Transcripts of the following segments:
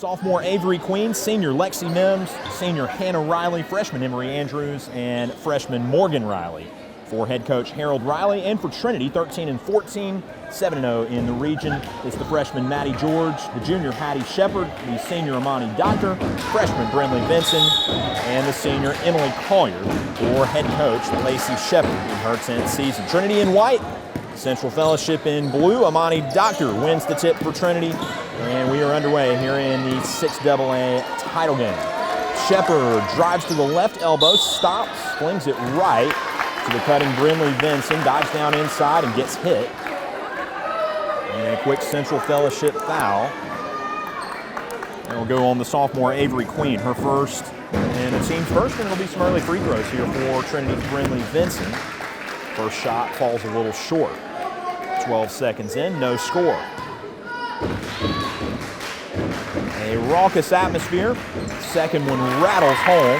Sophomore Avery Queen, senior Lexi Mims, senior Hannah Riley, freshman Emery Andrews, and freshman Morgan Riley. For head coach Harold Riley, and for Trinity, 13-14, 7-0 in the region, is the freshman Maddie George, the junior Hattie Shepard, the senior Amani Doctor, freshman Brinley Benson, and the senior Emily Collier. For head coach Lacey Shepard in her 10th season. Trinity in white, Central Fellowship in blue. Amani Doctor wins the tip for Trinity, and we are underway here in the 6AA title game. Shepard drives to the left elbow, stops, flings it right to the cutting Brinley Benson, dives down inside and gets hit. And a quick Central Fellowship foul. It'll go on the sophomore Avery Queen, her first and the team's first, and there'll be some early free throws here for Trinity's Brinley Benson. First shot falls a little short. 12 seconds in, no score. A raucous atmosphere. Second one rattles home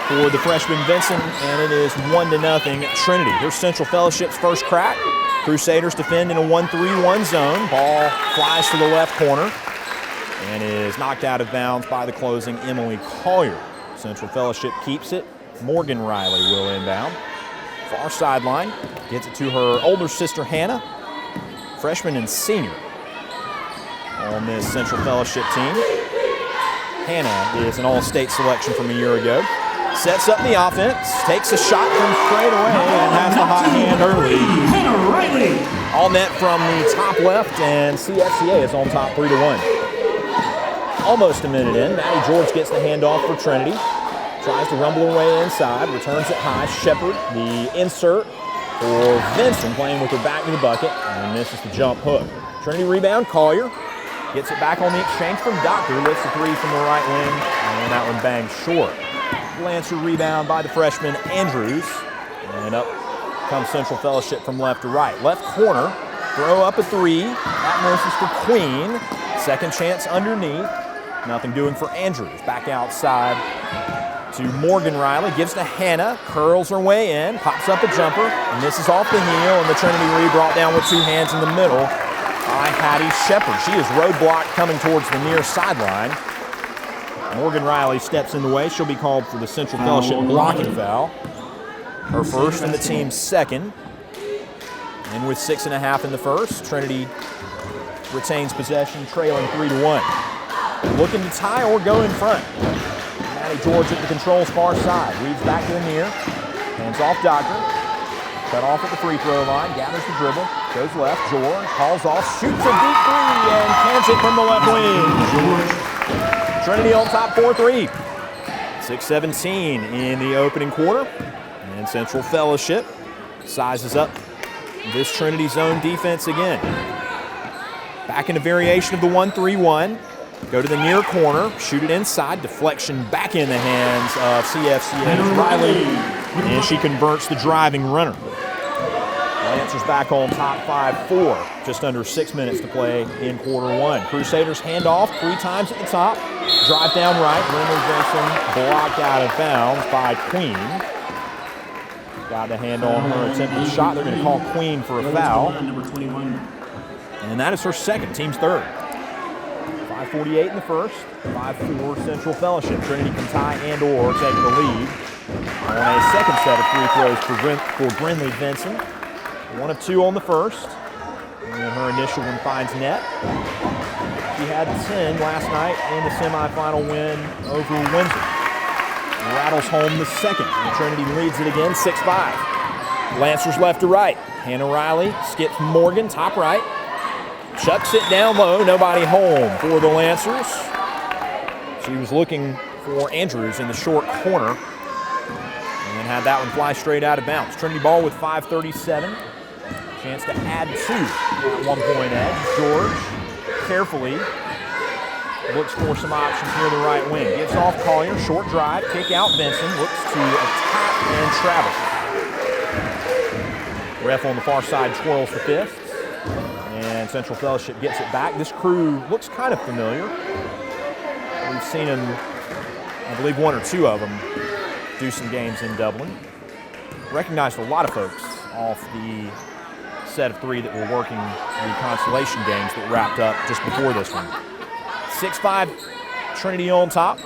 for the freshman Benson, and it is 1-0 Trinity. Here's Central Fellowship's first crack. Crusaders defend in a 1-3-1 zone. Ball flies to the left corner and is knocked out of bounds by the closing Emily Collier. Central Fellowship keeps it. Morgan Riley will inbound. Far sideline, gets it to her older sister Hannah, freshman and senior on this Central Fellowship team. Hannah is an all-state selection from a year ago. Sets up the offense, takes a shot from straight away, and has the hot hand early. All net from the top left, and CFCA is on top 3-1. Almost a minute in, Maddie George gets the handoff for Trinity. Tries to rumble away inside, returns it high. Shepard, the insert for Vincent, playing with her back to the bucket, and misses the jump hook. Trinity rebound, Collier gets it back on the exchange from Doctor, lifts the three from the right wing, and that one bangs short. Lancer rebound by the freshman Andrews, and up comes Central Fellowship from left to right. Left corner, throw up a three, that misses for Queen. Second chance underneath, nothing doing for Andrews. Back outside to Morgan Riley, gives to Hannah, curls her way in, pops up a jumper, misses off the heel, and the Trinity Reed brought down with two hands in the middle by Hattie Shepard. She is roadblocked coming towards the near sideline. Morgan Riley steps in the way. She'll be called for the Central Fellowship blocking foul. Her first and the team's second. And with 6.5 in the first, Trinity retains possession, trailing 3-1. Looking to tie or go in front. Maddie George at the controls far side. Weaves back to the near. Hands off Doctor. Cut off at the free throw line. Gathers the dribble. Goes left. George calls off. Shoots a deep three and cans it from the left wing. Trinity on top 4-3. 6:17 in the opening quarter. And Central Fellowship sizes up this Trinity zone defense again. Back in a variation of the 1-3-1. Go to the near corner, shoot it inside, deflection back in the hands of CFCA's Riley, and she converts the driving runner. Lancers back on top 5-4, just under 6 minutes to play in quarter one. Crusaders hand off 3 times at the top, drive down right, Brinley Benson blocked out of bounds by Queen. Got the hand on her attempted shot. They're going to call Queen for a foul. And that is her second, team's third. 5:48 in the first, 5-4 Central Fellowship. Trinity can tie and or take the lead on a second set of free throws for Brinley Benson. 1 of 2 on the first, and her initial one finds net. She had 10 last night in the semifinal win over Windsor. Rattles home the second, and Trinity leads it again 6-5. Lancers left to right. Hannah Riley skips Morgan, top right. Chucks it down low, nobody home for the Lancers. She was looking for Andrews in the short corner and had that one fly straight out of bounds. Trinity ball with 5:37. Chance to add 2 at 1 point edge. George carefully looks for some options near the right wing. Gives off Collier, short drive, kick out Benson, looks to attack and travel. Ref on the far side twirls the fists. And Central Fellowship gets it back. This crew looks kind of familiar. We've seen them, I believe 1 or 2 of them, do some games in Dublin. Recognized a lot of folks off the set of 3 that were working the consolation games that wrapped up just before this one. 6-5, Trinity on top.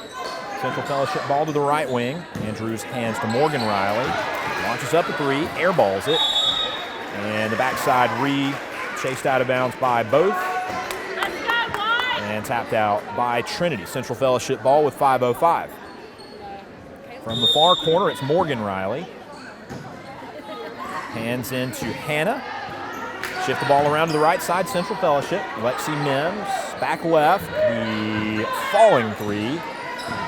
Central Fellowship ball to the right wing. Andrews hands to Morgan Riley. Launches up a three, airballs it. And the backside chased out of bounds by both. And tapped out by Trinity. Central Fellowship ball with 5:05. From the far corner, it's Morgan Riley. Hands into Hannah. Shift the ball around to the right side, Central Fellowship. Lexi Mims, back left, the falling three.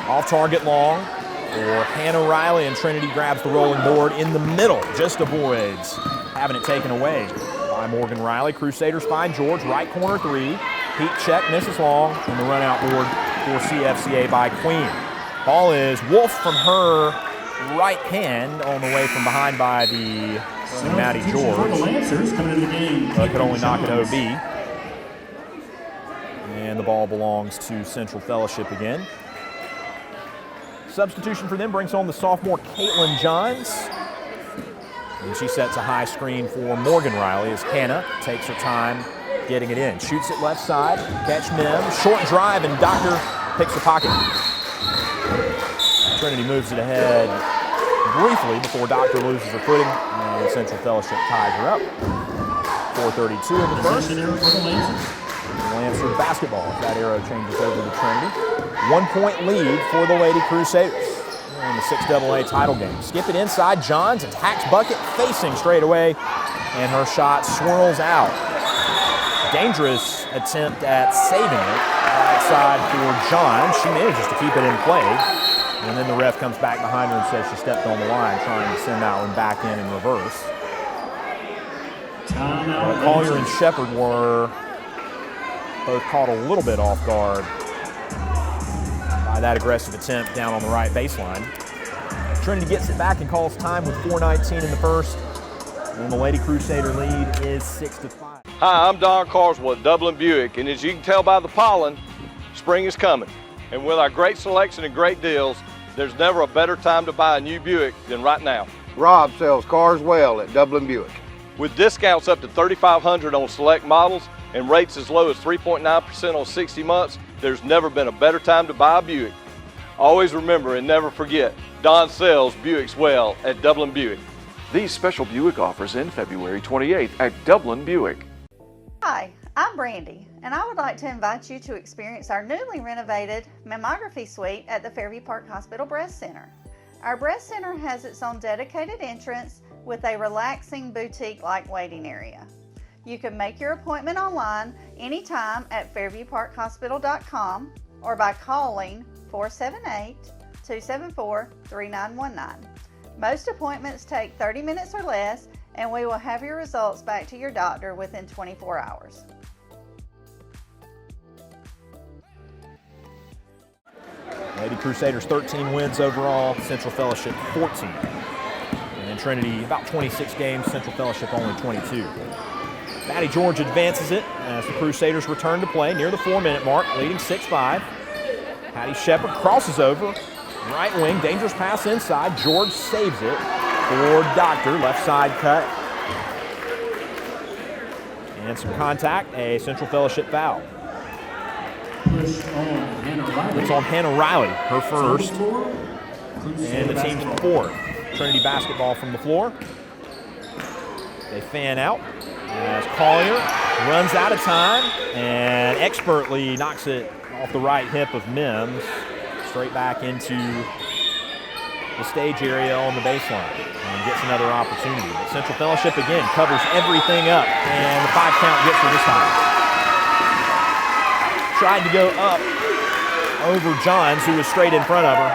Off target long for Hannah Riley, and Trinity grabs the rolling board in the middle. Just avoids having it taken away by Morgan Riley. Crusaders find George, right corner three. Heat check, misses long, and the run out board for CFCA by Queen. Ball is wolfed from her right hand on the way from behind by the Maddie George. But could only knock it OB. And the ball belongs to Central Fellowship again. Substitution for them brings home the sophomore Caitlin Johns. And she sets a high screen for Morgan Riley as Hannah takes her time getting it in. Shoots it left side, catch Mims, short drive, and Doctor picks the pocket. Trinity moves it ahead briefly before Doctor loses her footing, and Central Fellowship ties her up. 4:32 in the first. Lancer basketball if that arrow changes over to Trinity. 1 point lead for the Lady Crusaders in the 6AA title game. Skip it inside, Johns attacks bucket, facing straight away, and her shot swirls out. Dangerous attempt at saving it. Outside for John. She manages to keep it in play. And then the ref comes back behind her and says she stepped on the line, trying to send that one back in reverse. Collier and Shepard were both caught a little bit off guard by that aggressive attempt down on the right baseline. Trinity gets it back and calls time with 4:19 in the first. And the Lady Crusader lead is 6-5. Hi, I'm Don Carswell at Dublin Buick, and as you can tell by the pollen, spring is coming. And with our great selection and great deals, there's never a better time to buy a new Buick than right now. Rob sells cars well at Dublin Buick. With discounts up to $3,500 on select models and rates as low as 3.9% on 60 months, there's never been a better time to buy a Buick. Always remember and never forget, Don sells Buicks well at Dublin Buick. These special Buick offers end February 28th at Dublin Buick. Hi, I'm Brandy, and I would like to invite you to experience our newly renovated mammography suite at the Fairview Park Hospital Breast Center. Our breast center has its own dedicated entrance with a relaxing boutique-like waiting area. You can make your appointment online anytime at fairviewparkhospital.com or by calling 478-274-3919. Most appointments take 30 minutes or less, and we will have your results back to your doctor within 24 hours. Lady Crusaders 13 wins overall, Central Fellowship 14. And Trinity about 26 games, Central Fellowship only 22. Maddie George advances it as the Crusaders return to play near the 4-minute mark, leading 6-5. Patty Shepard crosses over, right wing, dangerous pass inside. George saves it for Doctor, left side cut. And some contact, a Central Fellowship foul. It's on Hannah Riley, her first, and the team's fourth. Trinity basketball from the floor. They fan out as Collier runs out of time and expertly knocks it off the right hip of Mims, straight back into the stage area on the baseline, and gets another opportunity. But Central Fellowship again covers everything up, and the 5 count gets her this time. Tried to go up over Johns, who was straight in front of her,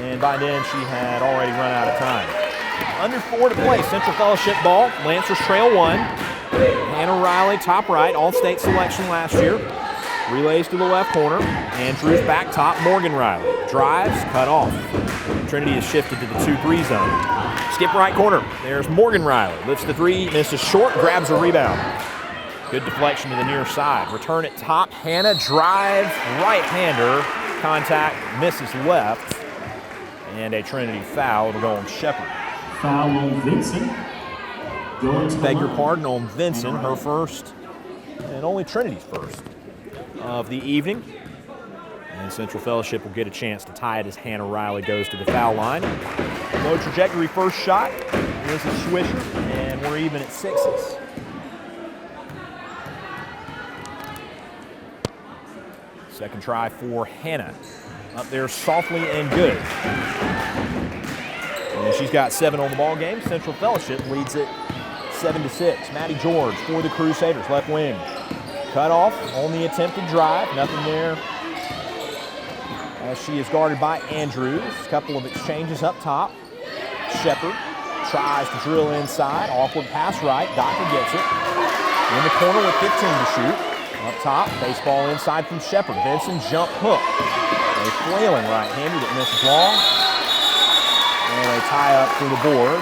and by then she had already run out of time. Under 4 to play, Central Fellowship ball. Lancers trail 1. Hannah Riley, top right, all-state selection last year. Relays to the left corner. Andrews back top, Morgan Riley. Drives, cut off. Trinity has shifted to the 2-3 zone. Skip right corner. There's Morgan Riley. Lifts the 3, misses short, grabs a rebound. Good deflection to the near side. Return at top. Hannah drives, right-hander. Contact, misses left. And a Trinity foul. It'll go on Shepard. Foul on Vincent. Beg your pardon on Vincent, her first, and only Trinity's first of the evening. And Central Fellowship will get a chance to tie it as Hannah Riley goes to the foul line. Low trajectory first shot. Here's a swisher, and we're even at 6s. Second try for Hannah. Up there softly and good. And she's got 7 on the ball game. Central Fellowship leads it 7-6. Maddie George for the Crusaders, left wing. Cut off on the attempted drive. Nothing there as she is guarded by Andrews. A couple of exchanges up top. Shepard tries to drill inside. Awkward pass right. Doctor gets it. In the corner with 15 to shoot. Up top, baseball inside from Shepard. Benson jump hook. A flailing right-hander that misses long. And a tie-up for the board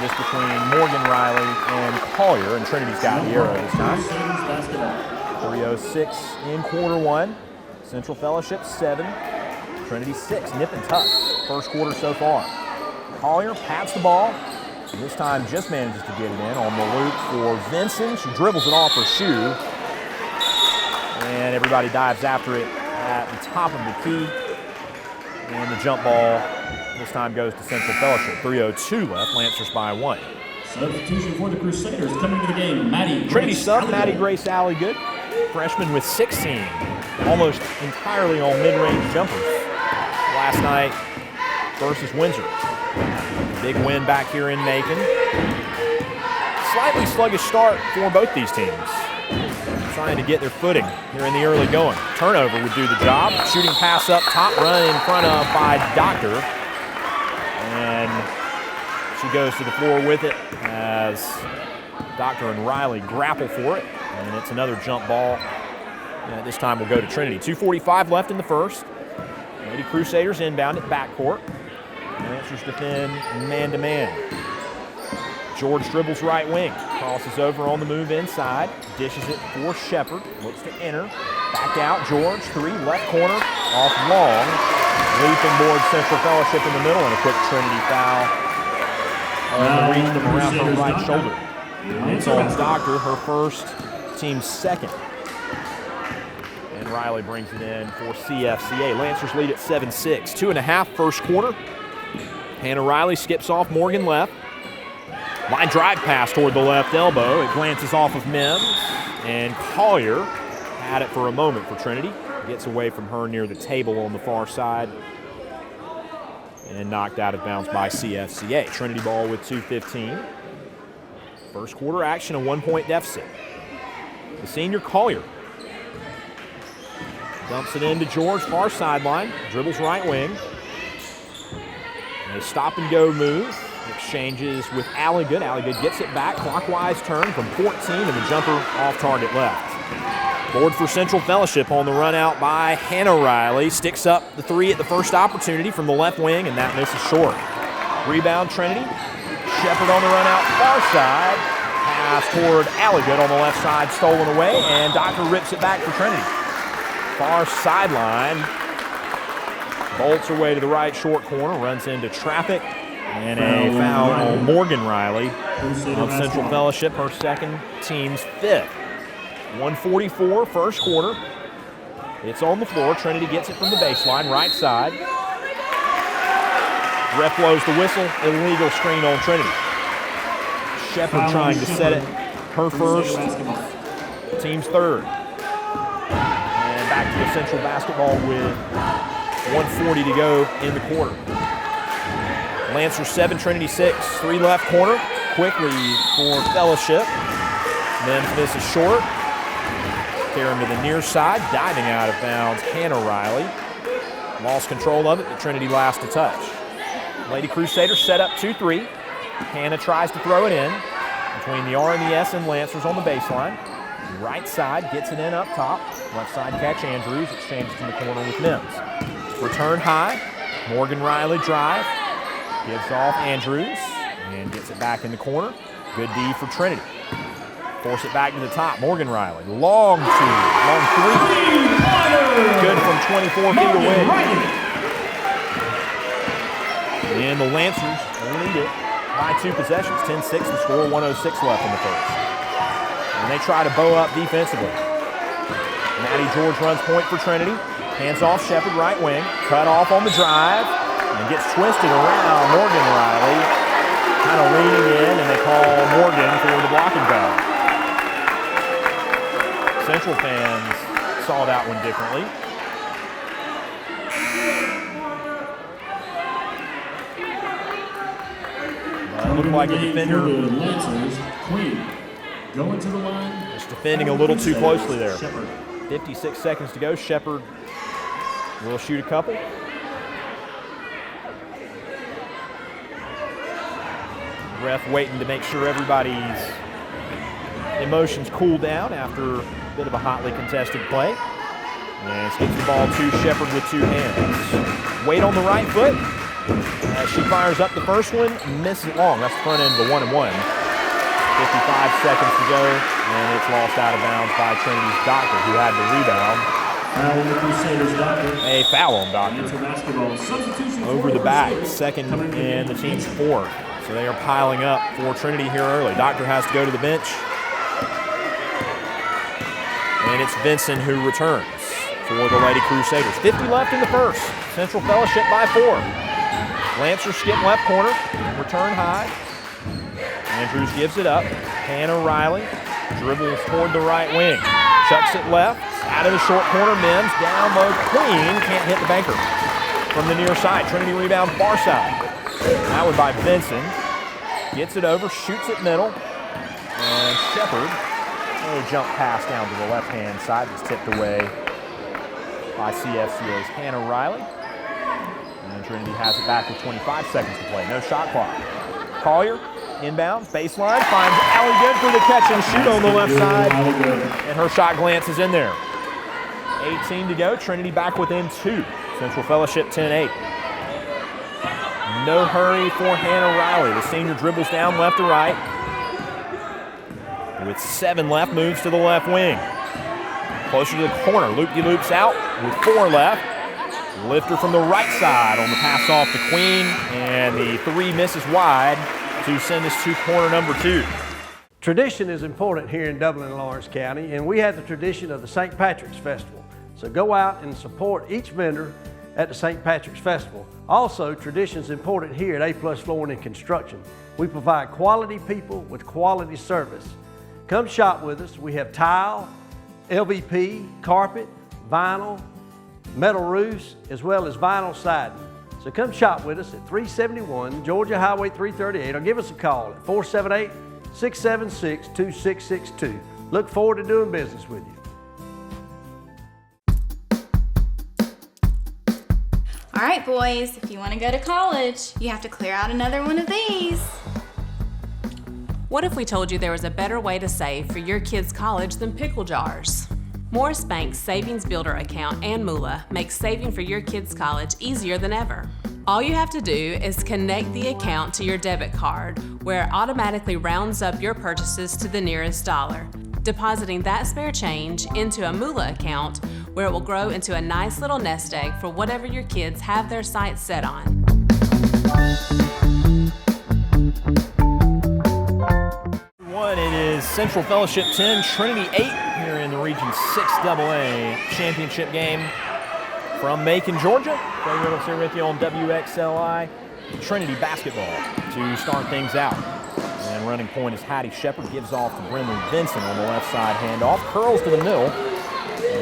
just between Morgan Riley and Collier. And Trinity's got the arrow this time. 3:06 in quarter one. Central Fellowship 7. Trinity 6. Nip and tuck. First quarter so far. Collier pats the ball. This time just manages to get it in on the loop for Vinson. She dribbles it off her shoe. And everybody dives after it at the top of the key. And the jump ball this time goes to Central Fellowship. 3:02 left, Lancers by 1. Substitution for the Crusaders coming to the game, Maddie Trinity Grace sub, Alligood. Maddie Grace Alligood, freshman with 16, almost entirely on mid-range jumpers last night versus Windsor. Big win back here in Macon. Slightly sluggish start for both these teams. Trying to get their footing here in the early going. Turnover would do the job. Shooting pass up top, run in front of by Doctor. And she goes to the floor with it as Doctor and Riley grapple for it. And it's another jump ball. And this time will go to Trinity. 2:45 left in the first. Lady Crusaders inbound at backcourt. Lancers defend man-to-man. George dribbles right wing, crosses over on the move inside, dishes it for Shepard, looks to enter, back out, George, 3, left corner, off long, leaping board Central Fellowship in the middle, and a quick Trinity foul on the reach from around her right shoulder. It's on Doctor, her first, team's second. And Riley brings it in for CFCA. Lancers lead at 7-6, 2.5 first quarter. Hannah Riley skips off, Morgan left. Line drive pass toward the left elbow. It glances off of Mims, and Collier had it for a moment for Trinity. Gets away from her near the table on the far side and knocked out of bounds by CFCA. Trinity ball with 2:15. First quarter action, a 1-point deficit. The senior Collier dumps it into George, far sideline, dribbles right wing. A stop and go move. Exchanges with Alligood. Alligood gets it back. Clockwise turn from 14 and the jumper off target left. Board for Central Fellowship on the run out by Hannah Riley. Sticks up the 3 at the first opportunity from the left wing, and that misses short. Rebound Trinity. Shepard on the run out far side. Pass toward Alligood on the left side, stolen away, and Doctor rips it back for Trinity. Far sideline. Bolts her way to the right short corner, runs into traffic. And a foul on Morgan Riley of Central Fellowship, her second, team's 5th. 1:44 first quarter. It's on the floor. Trinity gets it from the baseline, right side. Ref blows the whistle. Illegal screen on Trinity. Shepard trying to set it. Her first, team's 3rd. And back to the Central basketball with 1:40 to go in the quarter. Lancers 7, Trinity 6. 3 left corner. Quickly for Fellowship. Mims misses short. Carrying to the near side. Diving out of bounds, Hannah Riley. Lost control of it, but Trinity last to touch. Lady Crusaders set up 2-3. Hannah tries to throw it in. Between the R and the S and Lancers on the baseline. Right side gets it in up top. Left side catch Andrews. Exchanges in the corner with Mims. Return high. Morgan Riley drive. Gives off Andrews and gets it back in the corner. Good D for Trinity. Force it back to the top. Morgan Riley. Long 2. Long 3. Good from 24 feet away. And the Lancers lead it by 2 possessions. 10-6 the score. 1:06 left in the first. And they try to bow up defensively. Maddie George runs point for Trinity. Hands off Shepherd, right wing. Cut off on the drive and gets twisted around Morgan Riley. Kind of leaning in, and they call Morgan for the blocking foul. Central fans saw that one differently. It looked like a defender going to the line. just defending a little too closely there. 56 seconds to go. Shepherd will shoot a couple. Ref waiting to make sure everybody's emotions cool down after a bit of a hotly contested play. And skips the ball to Shepherd with two hands. Wade on the right foot. As she fires up the first one, misses it long. That's the front end of the 1-and-1. 55 seconds to go, and it's lost out of bounds by Trinity's Doctor, who had the rebound. Foul on the Crusaders, Doctor. A foul on Doctor. Mental basketball substitution Over the back, second and the team's fourth. So they are piling up for Trinity here early. Doctor has to go to the bench. And it's Vincent who returns for the Lady Crusaders. 50 left in the first. Central Fellowship by 4. Lancer skip left corner, return high. Andrews gives it up. Hannah Riley dribbles toward the right wing. Chucks it left, out of the short corner. Mims down low, Queen can't hit the banker from the near side. Trinity rebound far side. That one by Benson. Gets it over, shoots it middle. And Shepherd, a jump pass down to the left-hand side that's tipped away by CFCA's Hannah Riley. And Trinity has it back with 25 seconds to play. No shot clock. Collier, inbound, baseline, finds Allie Good for the catch and shoot on the left side. And her shot glances in there. 18 to go. Trinity back within 2. Central Fellowship 10-8. No hurry for Hannah Riley. The senior dribbles down left to right. With 7 left, moves to the left wing. Closer to the corner. Loop-de-loops out with 4 left. Lifter from the right side on the pass off to Queen, and the 3 misses wide to send us to corner number 2. Tradition is important here in Dublin and Lawrence County, and we have the tradition of the St. Patrick's Festival. So go out and support each vendor at the St. Patrick's Festival. Also, tradition is important here at A+ Flooring and Construction. We provide quality people with quality service. Come shop with us. We have tile, LVP, carpet, vinyl, metal roofs, as well as vinyl siding. So come shop with us at 371 Georgia Highway 338 or give us a call at 478-676-2662. Look forward to doing business with you. All right, boys, if you want to go to college, you have to clear out another one of these. What if we told you there was a better way to save for your kids' college than pickle jars? Morris Bank's Savings Builder account and Moolah makes saving for your kids' college easier than ever. All you have to do is connect the account to your debit card, where it automatically rounds up your purchases to the nearest dollar, depositing that spare change into a Moolah account, where it will grow into a nice little nest egg for whatever your kids have their sights set on. It is Central Fellowship 10, Trinity 8 here in the Region 6 AA championship game from Macon, Georgia. Craig Reynolds here with you on WXLI. Trinity basketball to start things out. And running point is Hattie Shepherd, gives off to Brinley Vincent on the left side handoff, curls to the middle,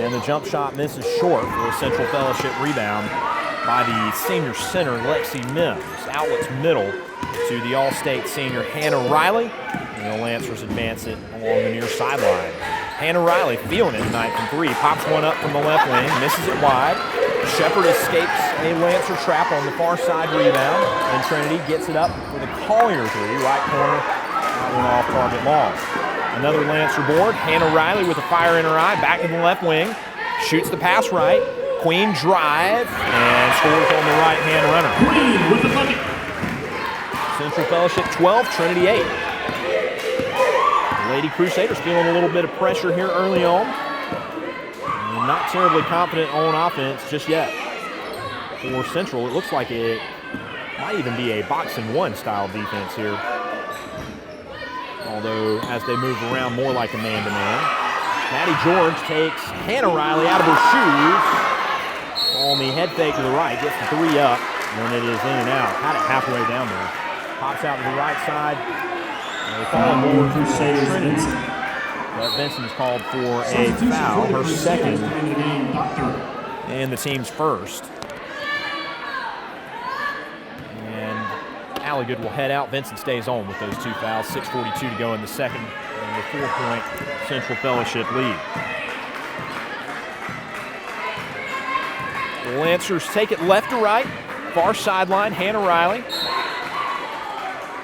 and the jump shot misses short for a Central Fellowship rebound by the senior center, Lexi Mims. Outlets middle to the All-State senior Hannah Riley. And the Lancers advance it along the near sideline. Hannah Riley feeling it tonight from 3. Pops one up from the left wing, misses it wide. Shepherd escapes a Lancer trap on the far side rebound. And Trinity gets it up with a Collier 3, right corner. That one off target long. Another Lancer board. Hannah Riley with a fire in her eye, back to the left wing. Shoots the pass right. Queen drive and scores on the right-hand runner. Queen with the bucket. Central Fellowship 12, Trinity 8. Lady Crusaders feeling a little bit of pressure here early on. And not terribly confident on offense just yet. For Central, it looks like it might even be a box-and-one style defense here. Although, as they move around more like a man-to-man. Maddie George takes Hannah Riley out of her shoes on the head fake to the right, gets the 3 up, and it is in and out. Had it halfway down there. Pops out to the right side. And they call it over for Trinity. But Benson is called for a foul, her second, and the team's first. And Alligood will head out. Benson stays on with those 2 fouls. 6:42 to go in the second, and the 4-point Central Fellowship lead. The Lancers take it left to right. Far sideline, Hannah Riley.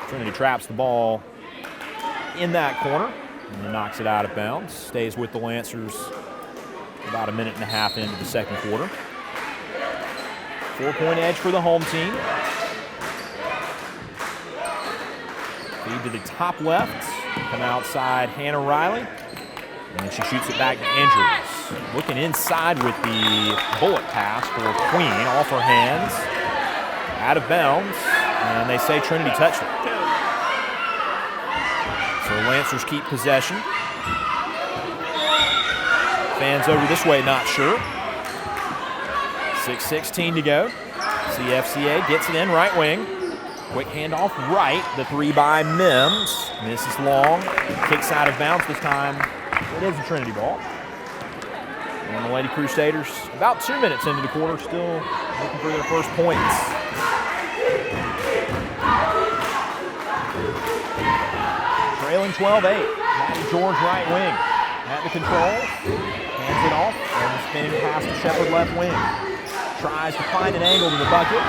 Trinity traps the ball in that corner and knocks it out of bounds. Stays with the Lancers about a minute and a half into the second quarter. 4-point edge for the home team. Feed to the top left. Come outside, Hannah Riley. And she shoots it back to Andrews. Looking inside with the bullet pass for Queen, off her hands. Out of bounds, and they say Trinity touched it. So Lancers keep possession. Fans over this way, not sure. 6:16 to go. CFCA gets it in, right wing. Quick handoff right, the 3 by Mims. Misses long, kicks out of bounds this time. It is a Trinity ball. And the Lady Crusaders, about 2 minutes into the quarter, still looking for their first points. Trailing 12-8. Maddie George right wing. At the controls. Hands it off. And the spinning pass to Shepherd left wing. Tries to find an angle to the bucket.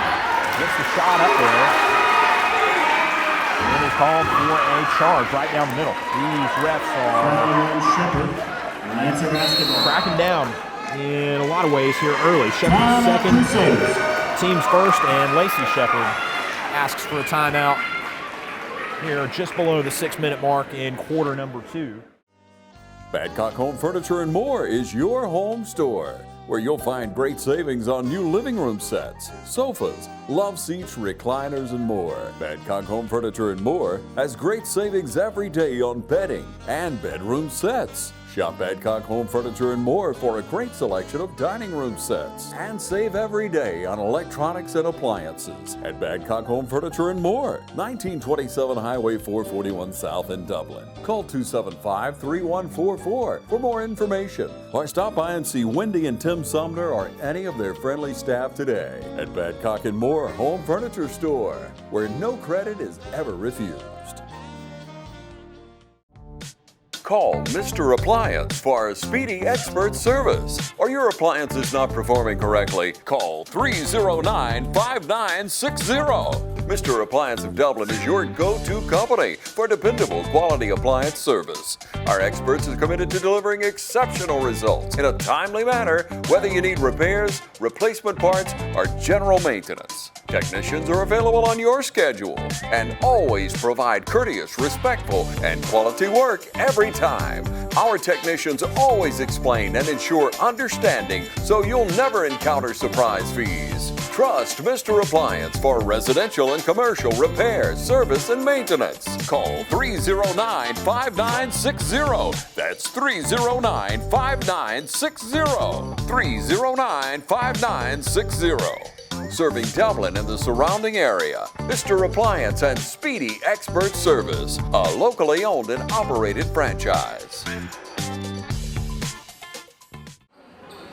Gets the shot up there. And is called for a charge right down the middle. These refs are cracking down in a lot of ways here early. Shepherd's second, team's first, and Lacey Shepherd asks for a timeout here just below the 6-minute mark in quarter number 2. Badcock Home Furniture and More is your home store, where you'll find great savings on new living room sets, sofas, love seats, recliners, and more. Badcock Home Furniture and More has great savings every day on bedding and bedroom sets. Shop Badcock Home Furniture and More for a great selection of dining room sets. And save every day on electronics and appliances at Badcock Home Furniture and More, 1927 Highway 441 South in Dublin. Call 275-3144 for more information, or stop by and see Wendy and Tim Sumner or any of their friendly staff today at Badcock and More Home Furniture Store, where no credit is ever refused. Call Mr. Appliance for a speedy expert service. Or your appliance is not performing correctly, call 309-5960. Mr. Appliance of Dublin is your go-to company for dependable quality appliance service. Our experts are committed to delivering exceptional results in a timely manner, whether you need repairs, replacement parts, or general maintenance. Technicians are available on your schedule and always provide courteous, respectful, and quality work every time. Our technicians always explain and ensure understanding, so you'll never encounter surprise fees. Trust Mr. Appliance for residential and commercial repair, service, and maintenance. Call 309-5960. That's 309-5960. 309-5960. Serving Dublin and the surrounding area. Mr. Appliance and Speedy Expert Service, a locally owned and operated franchise.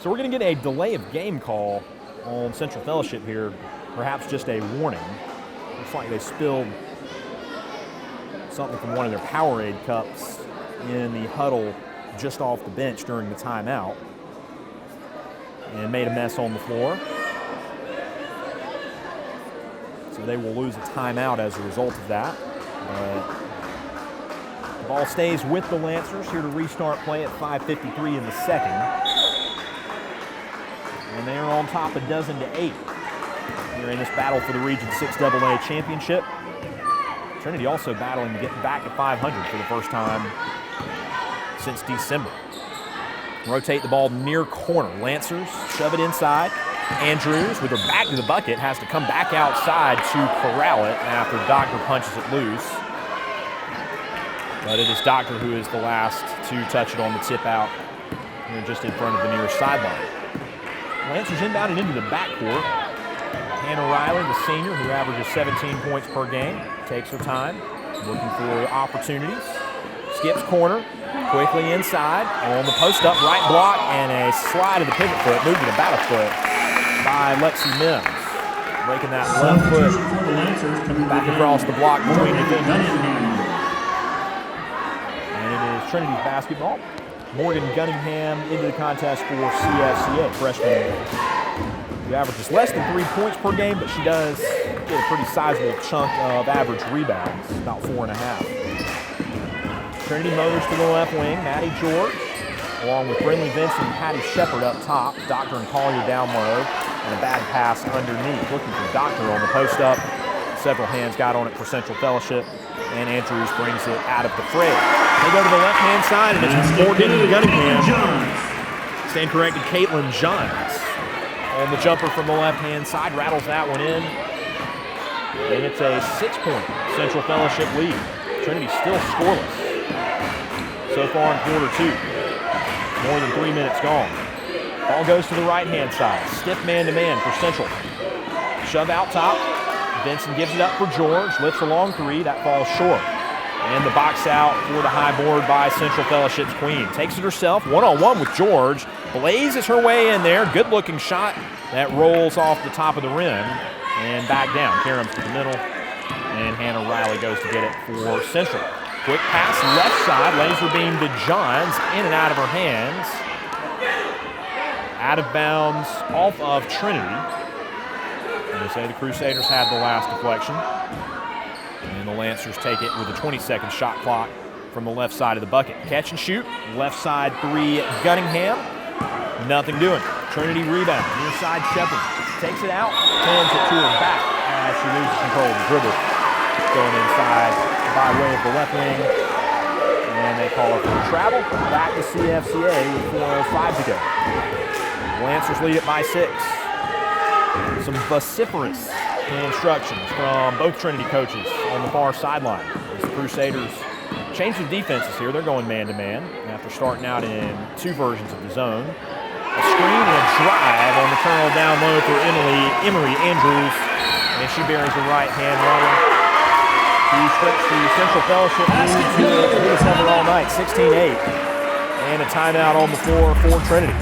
So we're going to get a delay of game call on Central Fellowship here, perhaps just a warning. Looks like they spilled something from one of their Powerade cups in the huddle just off the bench during the timeout and made a mess on the floor. So they will lose a timeout as a result of that. The ball stays with the Lancers here to restart play at 5:53 in the second. And they are on top 12-8 here in this battle for the Region 6 AA Championship. Trinity also battling to get back at 500 for the first time since December. Rotate the ball near corner. Lancers shove it inside. Andrews, with her back to the bucket, has to come back outside to corral it after Doctor punches it loose. But it is Doctor who is the last to touch it on the tip out here just in front of the near sideline. Lancers inbounded into the backcourt. Hannah Riley, the senior, who averages 17 points per game, takes her time, looking for opportunities. Skips corner, quickly inside, on the post-up, right block, and a slide of the pivot foot, moved it about a foot by Lexi Mims. Breaking that left foot back across the block between defenders. And it is Trinity's basketball. Morgan Gunningham into the contest for CFCA, freshman who averages less than 3 points per game, but she does get a pretty sizable chunk of average rebounds, about 4.5. Trinity motors to the left wing, Maddie George, along with Brinley Vincent and Patty Shepard up top, Doctor and Collier down low, and a bad pass underneath. Looking for Doctor on the post-up. Several hands got on it for Central Fellowship, and Andrews brings it out of the fray. They go to the left-hand side, and it's Morgan Gunningham. Stand corrected, Caitlin Johns. On the jumper from the left-hand side, rattles that one in. And it's a 6-point Central Fellowship lead. Trinity still scoreless so far in quarter 2. More than 3 minutes gone. Ball goes to the right-hand side. Stiff man-to-man for Central. Shove out top. Benson gives it up for George. Lifts a long three. That falls short. And the box out for the high board by Central Fellowship's Queen. Takes it herself, one-on-one with George. Blazes her way in there. Good-looking shot that rolls off the top of the rim and back down. Karam's to the middle, and Hannah Riley goes to get it for Central. Quick pass left side, laser beam to Johns, in and out of her hands. Out of bounds off of Trinity. And they say the Crusaders had the last deflection. And the Lancers take it with a 20-second shot clock from the left side of the bucket. Catch and shoot, left side three, Gunningham. Nothing doing. Trinity rebound, near side Shepard. Takes it out, hands it to her back as she loses control of the dribble. Going inside by way of the left wing. And they call it for travel. Back to CFCA with 4:05 to go. Lancers lead it by 6. Some vociferous instructions from both Trinity coaches on the far sideline. As the Crusaders change the defenses here. They're going man-to-man after starting out in 2 versions of the zone. A screen and a drive on the turnover down low for Emery Andrews. And she buries the right-hand runner. She flips the Central Fellowship lead to the biggest number all night, 16-8. And a timeout on the floor for Trinity.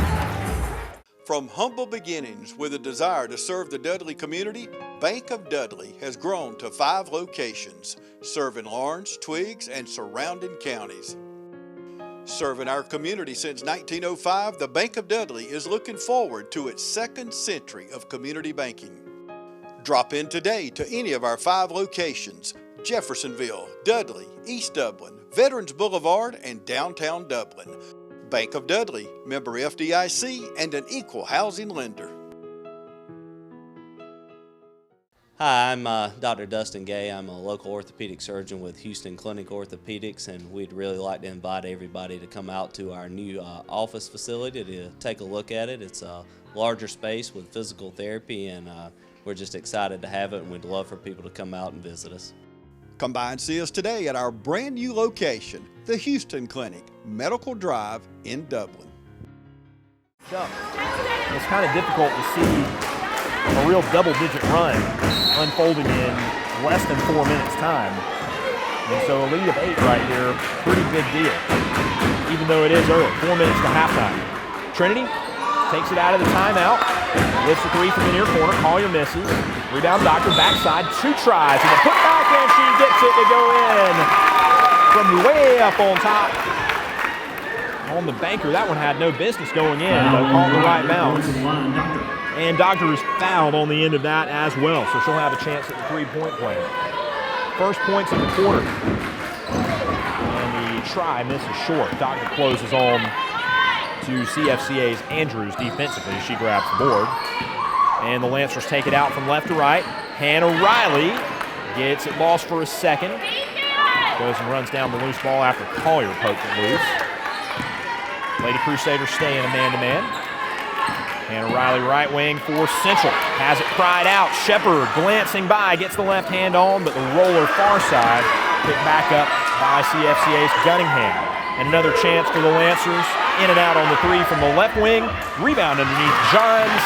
From humble beginnings with a desire to serve the Dudley community, Bank of Dudley has grown to 5 locations, serving Lawrence, Twiggs, and surrounding counties. Serving our community since 1905, the Bank of Dudley is looking forward to its 2nd century of community banking. Drop in today to any of our 5 locations: Jeffersonville, Dudley, East Dublin, Veterans Boulevard, and downtown Dublin. Bank of Dudley, member FDIC, and an equal housing lender. Hi, I'm Dr. Dustin Gay. I'm a local orthopedic surgeon with Houston Clinic Orthopedics, and we'd really like to invite everybody to come out to our new office facility to take a look at it. It's a larger space with physical therapy, and we're just excited to have it, and we'd love for people to come out and visit us. Come by and see us today at our brand new location, the Houston Clinic, Medical Drive in Dublin. It's kind of difficult to see a real double-digit run unfolding in less than 4 minutes time. And so a lead of 8 right here, pretty big deal, even though it is early, 4 minutes to halftime. Trinity takes it out of the timeout, lifts a 3 from the near corner, Collier misses, rebound Doctor, backside, 2 tries, and a putback, and she gets it to go in from way up on top. On the banker, that one had no business going in, but caught the right bounce. And Doctor is fouled on the end of that as well, so she'll have a chance at the 3-point play. First points of the quarter. And the try misses short. Doctor closes on to CFCA's Andrews defensively. She grabs the board. And the Lancers take it out from left to right. Hannah Riley gets it lost for a second. Goes and runs down the loose ball after Collier poked it loose. Lady Crusaders stay in a man-to-man. Hannah Riley right wing for Central. Has it pried out. Shepard glancing by, gets the left hand on, but the roller far side picked back up by CFCA's Gunningham. And another chance for the Lancers In and out on the three from the left wing. Rebound underneath Johns,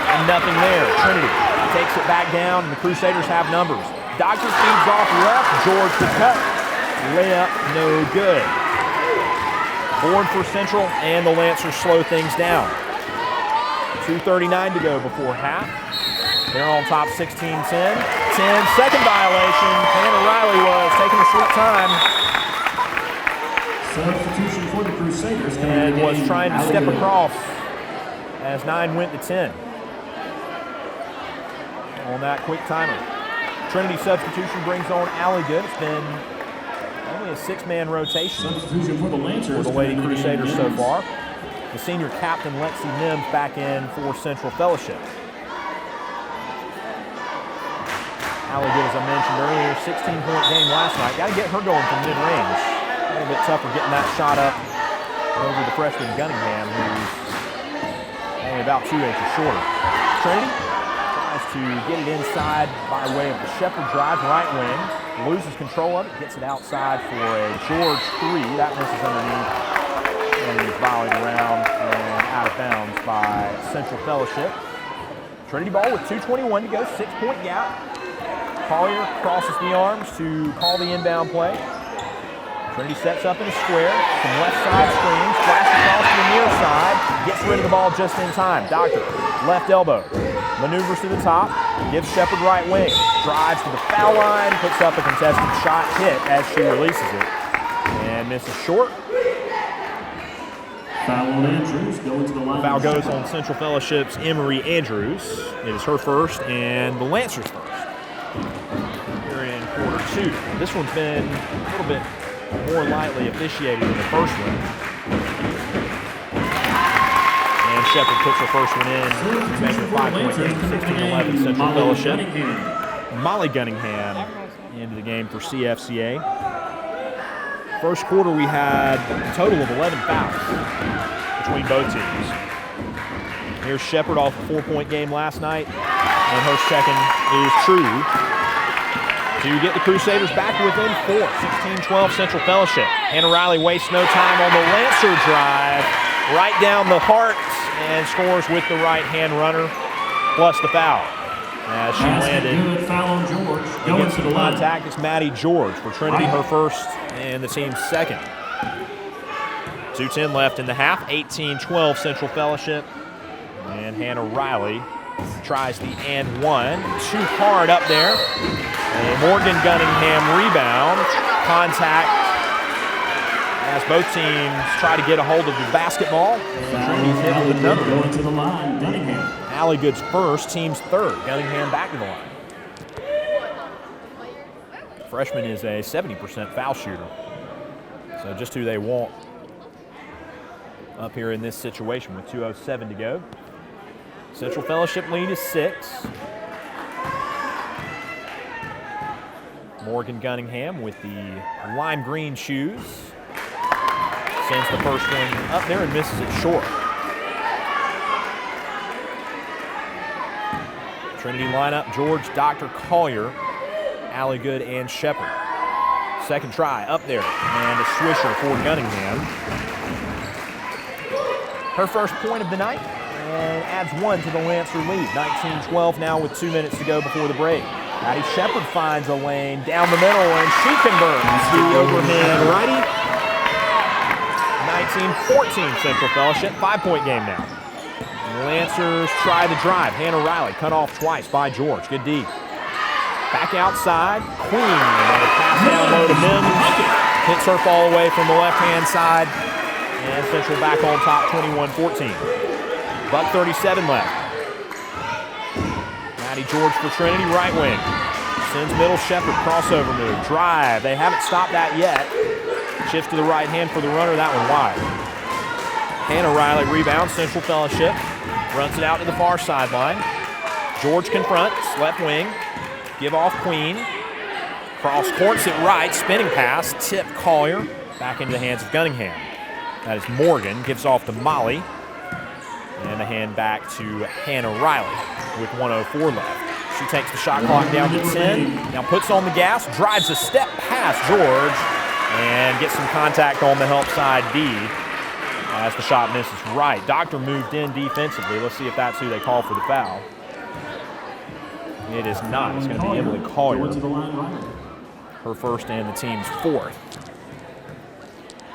and nothing there. Trinity takes it back down, and the Crusaders have numbers. Doctor feeds off left. George the cut. Layup no good. Bourne for Central, and the Lancers slow things down. 2:39 to go before half. They're on top 16-10. 10-second violation. Hannah Riley was taking a sweet time. Substitution for the Crusaders. And was trying to step across as 9 went to 10. On that quick timer. Trinity substitution brings on Allie Good. It's been only a 6-man rotation Substitution for the Lancers. for the Lady Crusaders so far. The senior captain Lexi Mims back in for Central Fellowship. Allie Good, as I mentioned earlier, 16-point game last night. Got to get her going from mid-range. A little bit tougher getting that shot up over the freshman Gunningham, who's only about 2 inches shorter. Trinity tries to get it inside by way of the Shepherd drive, right wing. Loses control of it, gets it outside for a George 3. That misses underneath, and is volleyed around and out of bounds by Central Fellowship. Trinity ball with 2:21 to go, 6-point gap. Collier crosses the arms to call the inbound play. Trinity sets up in a square, some left side screens, flash across to the near side, gets rid of the ball just in time. Doctor, left elbow, maneuvers to the top, gives Shepherd right wing, drives to the foul line, puts up a contested shot hit as she releases it, and misses short. Foul on Andrews, going to the line. Foul goes on Central Fellowship's Emery Andrews. It is her first and the Lancers first. Here in quarter 2. This one's been a little bit more lightly officiated than the first one. And Shepherd puts her first one in to make it a 5-point game, 16-11 Central Fellowship. Molly Gunningham into the game for CFCA. First quarter we had a total of 11 fouls between both teams. Here's Shepherd off a 4-point game last night, and her second is true to get the Crusaders back within 4. 16-12 Central Fellowship. Hannah Riley wastes no time on the Lancer drive, right down the heart, and scores with the right-hand runner, plus the foul. As she landed foul on George. against the contact, it's Maddie George for Trinity, her first and the team's second. 2:10 left in the half, 18-12 Central Fellowship. And Hannah Riley tries the and one. Too hard up there. A Morgan Gunningham rebound. Contact as both teams try to get a hold of the basketball. And Trinity's hit with another. Going to the line, Gunningham. Allie Good's first, team's third. Gunningham back to the line. Freshman is a 70% foul shooter. So just who they want up here in this situation with 2:07 to go. Central Fellowship lead is 6. Morgan Gunningham with the lime green shoes. Sends the first one up there and misses it short. Trinity lineup, George, Dr. Collier, Allie Good, and Shepherd. Second try up there, and a swisher for Gunningham. Her first point of the night, and adds 1 to the Lancer lead. 19-12 now with 2 minutes to go before the break. Maddie Shepherd finds a lane down the middle, and she converts the overhand righty. 19-14 Central Fellowship, 5-point game now. The Lancers try the drive. Hannah Riley cut off twice by George. Good D. Back outside, Queen, and a pass down low to Mims. Hits her fall away from the left-hand side, and Central back on top, 21-14. Buck 37 left. Maddie George for Trinity, right wing. Sends middle, Shepherd, crossover move, drive. They haven't stopped that yet. Shifts to the right hand for the runner, that one wide. Hannah Riley rebounds, Central Fellowship. Runs it out to the far sideline. George confronts, left wing. Give off Queen. Cross courts it right, spinning pass, tip Collier. Back into the hands of Gunningham. That is Morgan, gives off to Molly. And a hand back to Hannah Riley with 1:04 left. She takes the shot clock down to 10. Now puts on the gas, drives a step past George, and gets some contact on the help side D as the shot misses right. Doctor moved in defensively. Let's see if that's who they call for the foul. It is not. It's going to be Emily Collier. Her first and the team's fourth.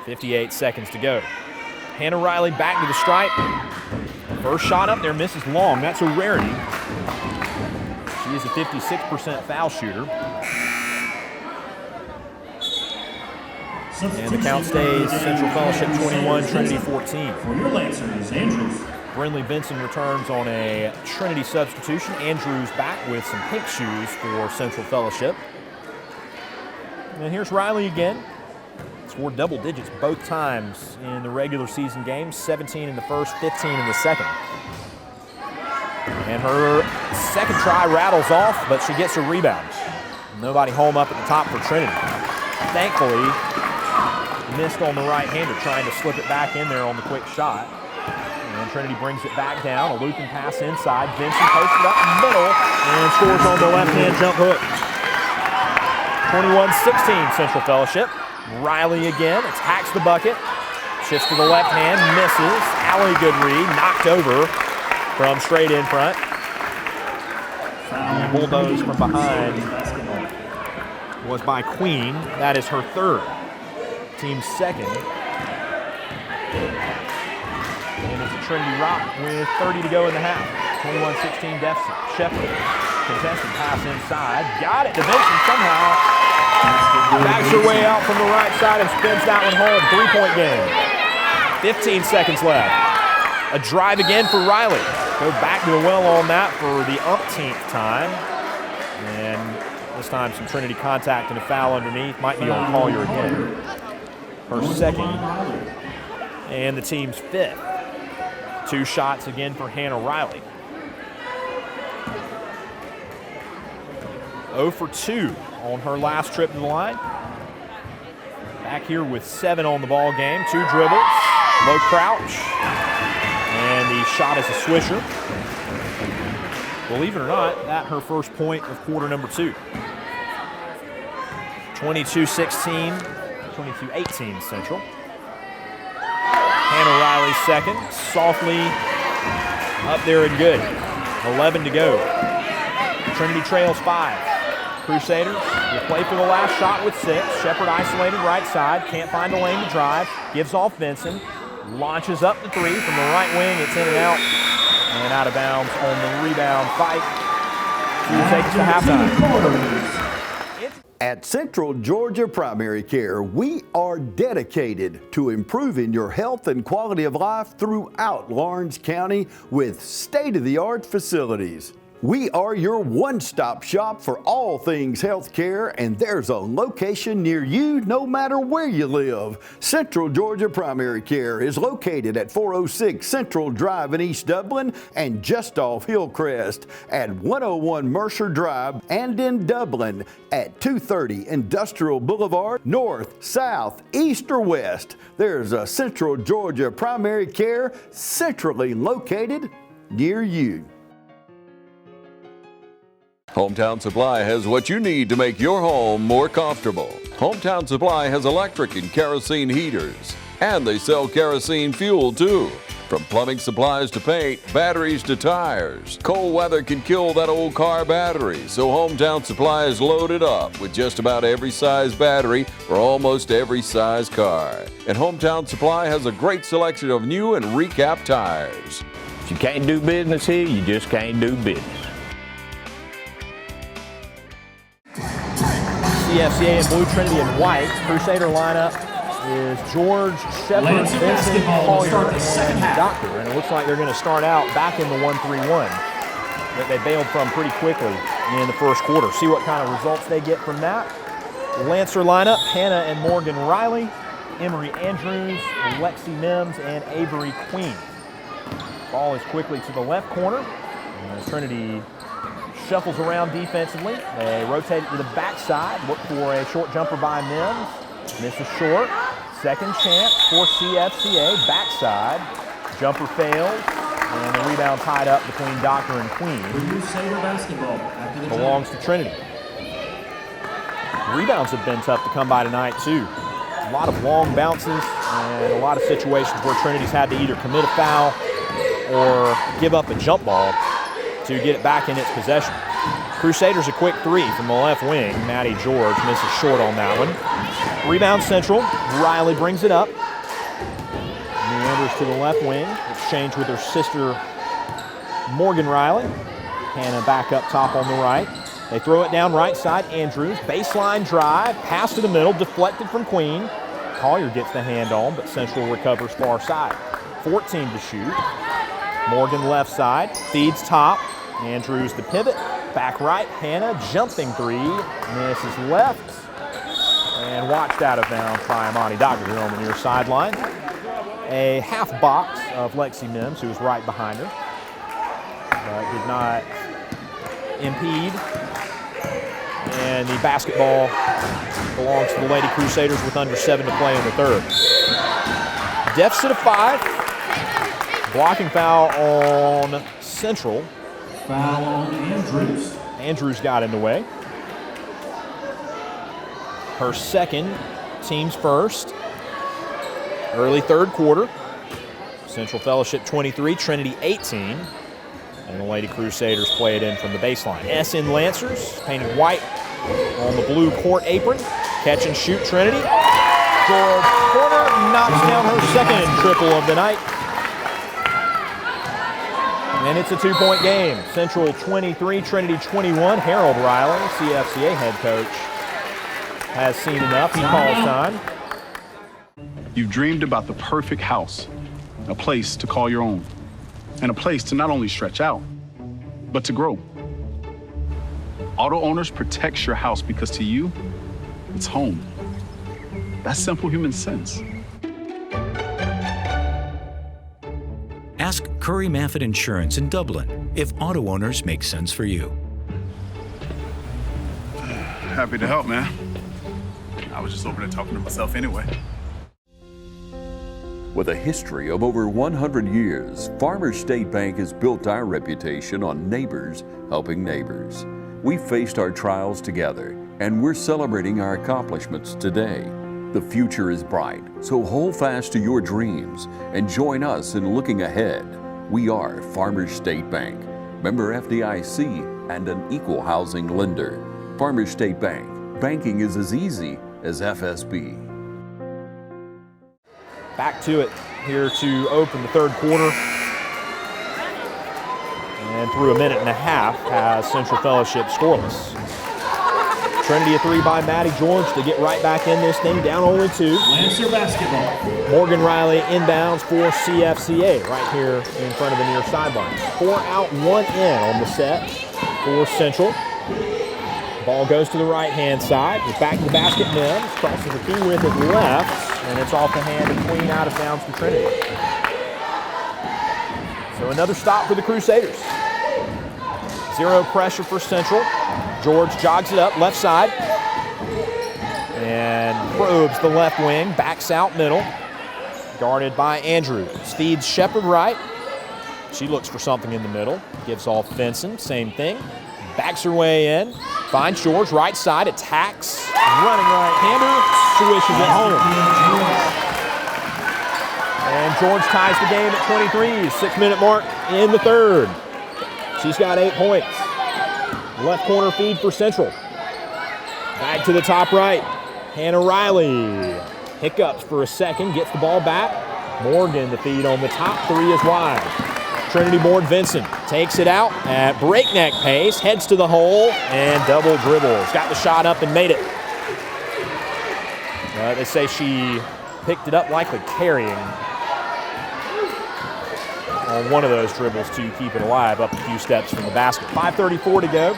58 seconds to go. Hannah Riley back to the stripe. First shot up there misses long. That's a rarity. She is a 56% foul shooter. And the count stays Central Fellowship 21, Trinity 14. For your Lancers, Andrews. Brinley Benson returns on a Trinity substitution. Andrews back with some pink shoes for Central Fellowship. And here's Riley again. Scored double digits both times in the regular season games, 17 in the first, 15 in the second. And her second try rattles off, but she gets a rebound. Nobody home up at the top for Trinity. Thankfully, missed on the right-hander, trying to slip it back in there on the quick shot. And Trinity brings it back down, a looping pass inside. Vincent posts it up the middle and scores on the left-hand jump hook. 21-16 Central Fellowship. Riley again, attacks the bucket, shifts to the left hand, misses. Allie, good read, knocked over from straight in front. The bulldoze from behind was by Queen. That is her third. Team's second. And it's a Trinity Rock with 30 to go in the half. 21-16 deficit. Shepherd, contested pass inside. Got it to Vincent somehow. Backs her way out from the right side and spins that one home. 3-point game. 15 seconds left. A drive again for Riley. Go back to the well on that for the umpteenth time. And this time some Trinity contact and a foul underneath. Might be on Collier again. Her second and the team's fifth. 2 shots again for Hannah Riley. 0 for 2 on her last trip to the line. Back here with 7 on the ball game. 2 dribbles, low crouch, and the shot is a swisher. Believe it or not, that her first point of quarter number 2. 22-16, 22-18 Central. Hannah Riley second, softly up there and good. 11 to go. Trinity trails 5. Crusaders will play for the last shot with 6. Shepherd isolated right side, can't find a lane to drive, gives off Vincent, launches up the 3 from the right wing, it's in and out of bounds on the rebound fight. She takes to halftime. At Central Georgia Primary Care, we are dedicated to improving your health and quality of life throughout Lawrence County with state-of-the-art facilities. We are your one-stop shop for all things health care, and there's a location near you no matter where you live. Central Georgia Primary Care is located at 406 Central Drive in East Dublin and just off Hillcrest, at 101 Mercer Drive, and in Dublin at 230 Industrial Boulevard. North, south, east, or west, there's a Central Georgia Primary Care centrally located near you. Hometown Supply has what you need to make your home more comfortable. Hometown Supply has electric and kerosene heaters, and they sell kerosene fuel too. From plumbing supplies to paint, batteries to tires, cold weather can kill that old car battery, so Hometown Supply is loaded up with just about every size battery for almost every size car. And Hometown Supply has a great selection of new and recapped tires. If you can't do business here, you just can't do business. CFCA in blue, Trinity in white. Crusader lineup is George, Shepherd, Vincent, Collier, and Doctor. And it looks like they're going to start out back in the 1-3-1 that they bailed from pretty quickly in the first quarter. See what kind of results they get from that. Lancer lineup, Hannah and Morgan Riley, Emery Andrews, Lexi Mims, and Avery Queen. Ball is quickly to the left corner. And Trinity shuffles around defensively. They rotate it to the backside, look for a short jumper by Mims. Misses short. Second chance for CFCA. Backside. Jumper fails. And the rebound tied up between Doctor and Queen. Crusader basketball after the belongs to Trinity. Rebounds have been tough to come by tonight, too. A lot of long bounces and a lot of situations where Trinity's had to either commit a foul or give up a jump ball to get it back in its possession. Crusaders a quick three from the left wing. Maddie George misses short on that one. Rebound Central. Riley brings it up. Meanders to the left wing. Exchange with her sister Morgan Riley. Hannah back up top on the right. They throw it down right side. Andrews, baseline drive, pass to the middle, deflected from Queen. Collier gets the hand on, but Central recovers far side. 14 to shoot. Morgan left side, feeds top. Andrews the pivot, back right. Hannah jumping three, misses left, and watched out of bounds by Amani Dogger here on the near sideline. A half box of Lexi Mims, who was right behind her, but did not impede. And the basketball belongs to the Lady Crusaders with under 7 to play in the third. Deficit of 5. Blocking foul on Central. Foul on Andrews. Andrews got in the way. Her second, team's first. Early third quarter. Central Fellowship 23, Trinity 18. And the Lady Crusaders play it in from the baseline. SN Lancers, painted white on the blue court apron. Catch and shoot Trinity. George Porter knocks down her second triple of the night. And it's a 2-point game. Central 23, Trinity 21. Harold Riley, CFCA head coach, has seen enough. He calls time. You've dreamed about the perfect house, a place to call your own, and a place to not only stretch out, but to grow. Auto Owners protects your house because to you, it's home. That's simple human sense. Ask Curry Maffett Insurance in Dublin if Auto Owners make sense for you. Happy to help, man. I was just over there talking to myself anyway. With a history of over 100 years, Farmers State Bank has built our reputation on neighbors helping neighbors. We faced our trials together, and we're celebrating our accomplishments today. The future is bright, so hold fast to your dreams and join us in looking ahead. We are Farmers State Bank, member FDIC, and an equal housing lender. Farmers State Bank, banking is as easy as FSB. Back to it here to open the third quarter. And through a minute and a half has Central Fellowship scoreless. Trinity a three by Maddie George to get right back in this thing, down only 2. Lancer basketball. Morgan Riley inbounds for CFCA right here in front of the near sideline. 4 out, 1 in on the set for Central. Ball goes to the right-hand side. It's back to the basket. Mims crosses the key with it left, and it's off the hand of Queen, out of bounds for Trinity. So another stop for the Crusaders. 0 pressure for Central. George jogs it up left side and probes the left wing, backs out middle, guarded by Andrews. Feeds Shepard right. She looks for something in the middle, gives off Benson, same thing. Backs her way in, finds George right side, attacks, running right-hander, swishes it home. And George ties the game at 23, 6-minute mark in the third. She's got 8 points. Left corner feed for Central. Back to the top right. Hannah Riley. Hiccups for a second, gets the ball back. Morgan the feed on the top, 3 is wide. Trinity board Vincent takes it out at breakneck pace, heads to the hole, and double dribbles. Got the shot up and made it. They say she picked it up, likely carrying on one of those dribbles to keep it alive up a few steps from the basket. 5:34 to go.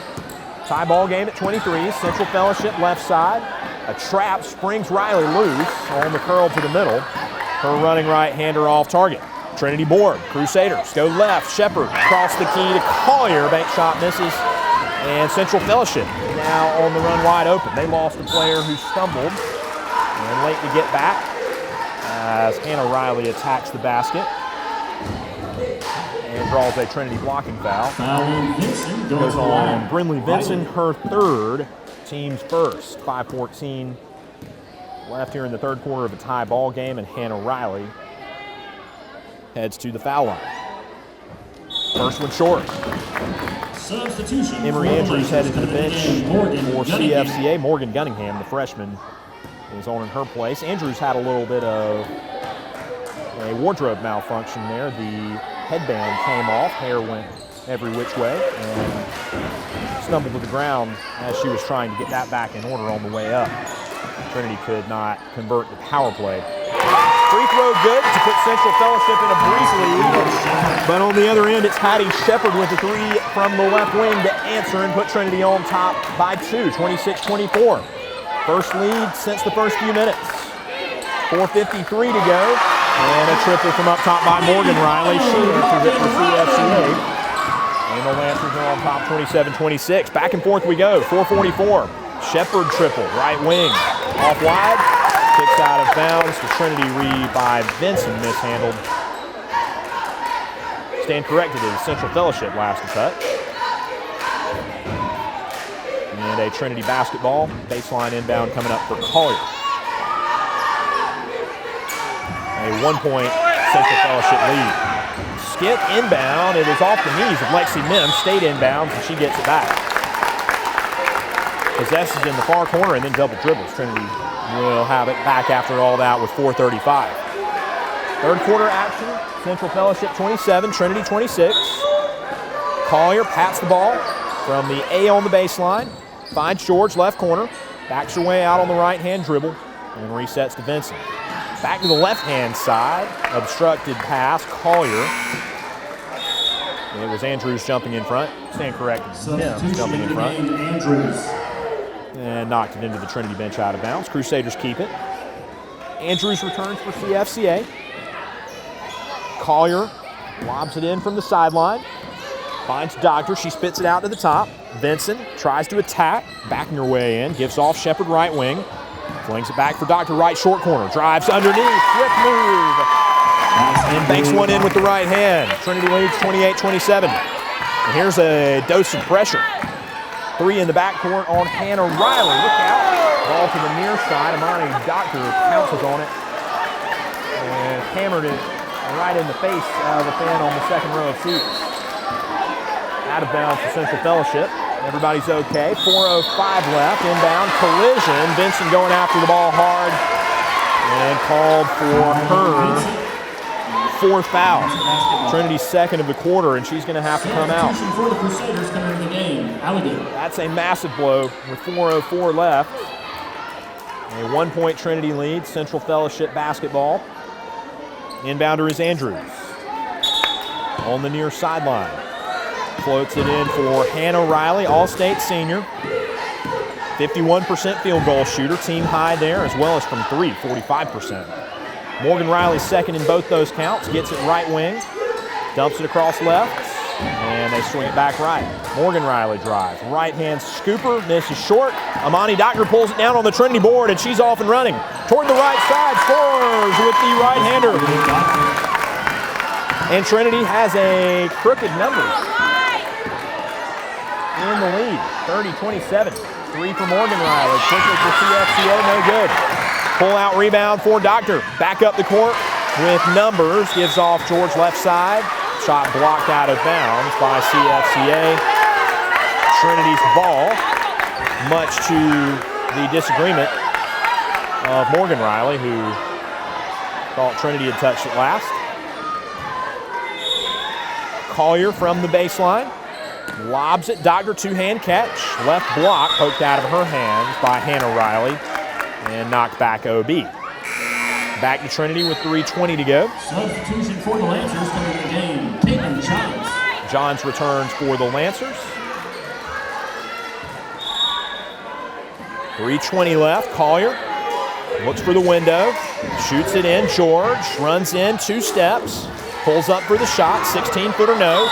Tie ball game at 23. Central Fellowship left side. A trap springs Riley loose on the curl to the middle. Her running right-hander off target. Trinity board. Crusaders go left. Shepard across the key to Collier. Bank shot misses. And Central Fellowship now on the run wide open. They lost a player who stumbled and late to get back as Hannah Riley attacks the basket and draws a Trinity blocking foul. Foul on Vincent. Goes on Brinley Vincent, her third, team's first. 5:14 left here in the third quarter of a tie ball game, and Hannah Riley heads to the foul line. First one short. Substitution. Emory Andrews headed to the bench for CFCA. Morgan Gunningham, the freshman, is on in her place. Andrews had a little bit of a wardrobe malfunction there. The headband came off, hair went every which way, and stumbled to the ground as she was trying to get that back in order on the way up. Trinity could not convert the power play. Free throw good to put Central Fellowship in a brief lead, but on the other end, it's Hattie Shepard with the three from the left wing to answer and put Trinity on top by 2, 26-24. First lead since the first few minutes. 4:53 to go, and a triple from up top by Morgan Riley. She answers it for CFCA, and the Lancers are on top 27-26. Back and forth we go, 4:44. Shepard triple, right wing, off wide. Kicks out of bounds. The Trinity read by Vinson mishandled. Stand corrected as Central Fellowship last to touch. And a Trinity basketball. Baseline inbound coming up for Collier. A 1-point Central Fellowship lead. Skip inbound. It is off the knees of Lexi Mims. Stayed inbounds, and she gets it back. Possesses in the far corner and then double dribbles. Trinity will have it back after all that with 4:35. Third quarter action, Central Fellowship 27, Trinity 26. Collier pats the ball from the A on the baseline, finds George left corner, backs her way out on the right-hand dribble, and resets to Vincent. Back to the left-hand side, obstructed pass, Collier. It was Andrews jumping in front. Stand corrected, Mims jumping in front. Andrews. And knocked it into the Trinity bench out of bounds. Crusaders keep it. Andrews returns for CFCA. Collier lobs it in from the sideline. Finds Doctor. She spits it out to the top. Vinson tries to attack. Backing her way in. Gives off Shepard right wing. Flings it back for Doctor right short corner. Drives underneath. Quick move. And banks one in with the right hand. Trinity leads 28-27. And here's a dose of pressure. Three in the backcourt on Hannah Riley. Look out. Ball to the near side. Amani Doctor pounces on it and hammered it right in the face of the fan on the second row of seats. Out of bounds for Central Fellowship. Everybody's okay. 4:05 left. Inbound collision. Vincent going after the ball hard and called for her fourth foul. Trinity's second of the quarter, and she's going to have to come out. For the Crusaders coming into the game, Alligator. That's a massive blow with 4:04 left. A 1-point Trinity lead, Central Fellowship basketball. Inbounder is Andrews. On the near sideline. Floats it in for Hannah Riley, All-State senior. 51% field goal shooter, team high there, as well as from three, 45%. Morgan Riley second in both those counts, gets it right wing, dumps it across left, and they swing it back right. Morgan Riley drives, right hand scooper, misses short. Amani Doctor pulls it down on the Trinity board, and she's off and running. Toward the right side, scores with the right-hander. And Trinity has a crooked number in the lead, 30-27. Three for Morgan Riley, quickly for CFCA, no good. Pull-out rebound for Doctor. Back up the court with numbers. Gives off George left side. Shot blocked out of bounds by CFCA. Trinity's ball, much to the disagreement of Morgan Riley, who thought Trinity had touched it last. Collier from the baseline. Lobs it. Doctor two-hand catch. Left block poked out of her hands by Hannah Riley. And knocked back OB. Back to Trinity with 3:20 to go. Substitution for the Lancers coming to the game, Caitlin Johns. Johns returns for the Lancers. 3:20 left. Collier looks for the window. Shoots it in. George runs in 2 steps. Pulls up for the shot. 16-footer no.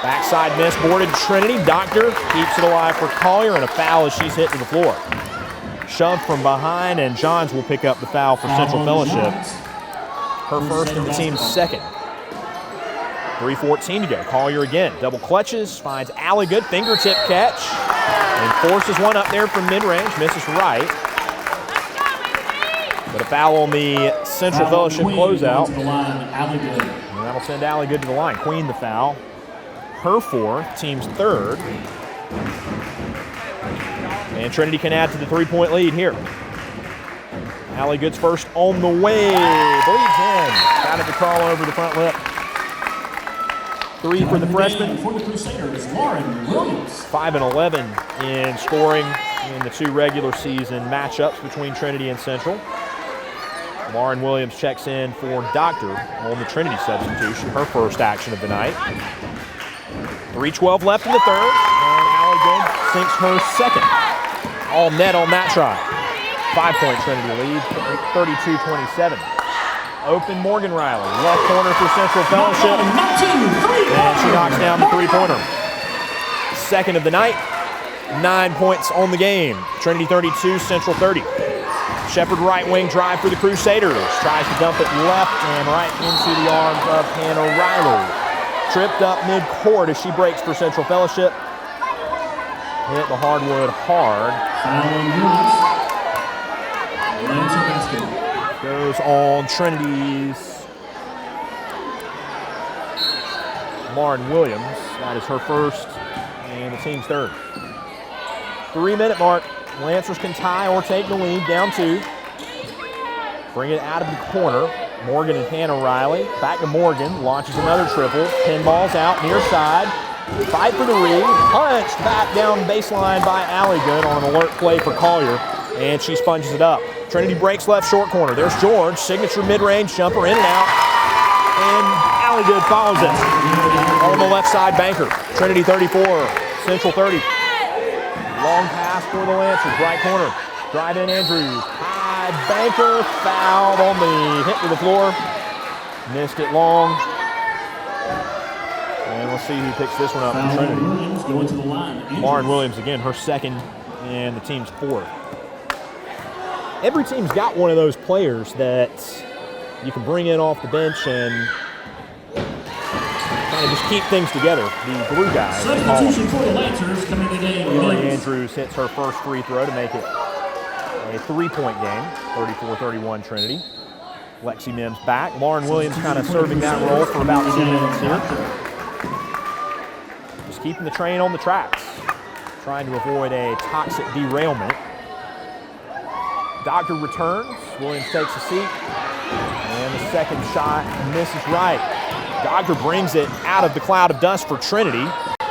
Backside miss boarded Trinity. Doctor keeps it alive for Collier, and a foul as she's hit to the floor. Shoved from behind, and Johns will pick up the foul for Central Fellowship. Her first and the team's second. 3:14 to go. Collier again. Double clutches. Finds Allie good. Fingertip catch. And forces one up there from mid-range. Misses right. But a foul on the Central Fellowship closeout. To the line, Allie Good. And that'll send Allie Good to the line. Queen the foul. Her fourth, team's third. And Trinity can add to the three-point lead here. Allie Good's first on the way. Bleeds in. Got it to crawl over the front lip. Three for the freshman. For the Crusaders, Lauren Williams. 5 and 11 in scoring in the two regular season matchups between Trinity and Central. Lauren Williams checks in for Doctor on the Trinity substitution, her first action of the night. 3:12 left in the third, and Allie Good sinks her second. All net on that try. 5-point Trinity lead, 32-27. Open Morgan Riley, left corner for Central Fellowship, and she knocks down the three-pointer. Second of the night, 9 points on the game. Trinity 32, Central 30. Shepherd right wing drive for the Crusaders. Tries to dump it left and right into the arms of Hannah Riley. Tripped up mid-court as she breaks for Central Fellowship. Hit the hardwood hard. Goes on Trinity's Lauren Williams. That is her first and the team's third. 3-minute mark. Lancers can tie or take the lead, down 2. Bring it out of the corner. Morgan and Hannah Riley. Back to Morgan. Launches another triple. Pinballs out near side. Fight for the read. Punched back down baseline by Allie Good on an alert play for Collier. And she sponges it up. Trinity breaks left short corner. There's George. Signature mid-range jumper in and out. And Allie Good follows it. On the left side, Banker. Trinity 34, Central 30. Long pass for the Lancers. Right corner. Drive in Andrews. High Banker. Fouled on the hit to the floor. Missed it long. And we'll see who picks this one up for Trinity. Williams going to the line. Lauren Williams again, her second and the team's fourth. Every team's got one of those players that you can bring in off the bench and kind of just keep things together. The glue guy. Substitution for the Lancers coming to the game. Lily Andrews hits her first free throw to make it a 3-point game, 34-31 Trinity. Lexi Mims back. Lauren Williams kind of serving that role for about 2 minutes here. Just keeping the train on the tracks, trying to avoid a toxic derailment. Doctor returns. Williams takes a seat. And the second shot misses right. Doctor brings it out of the cloud of dust for Trinity.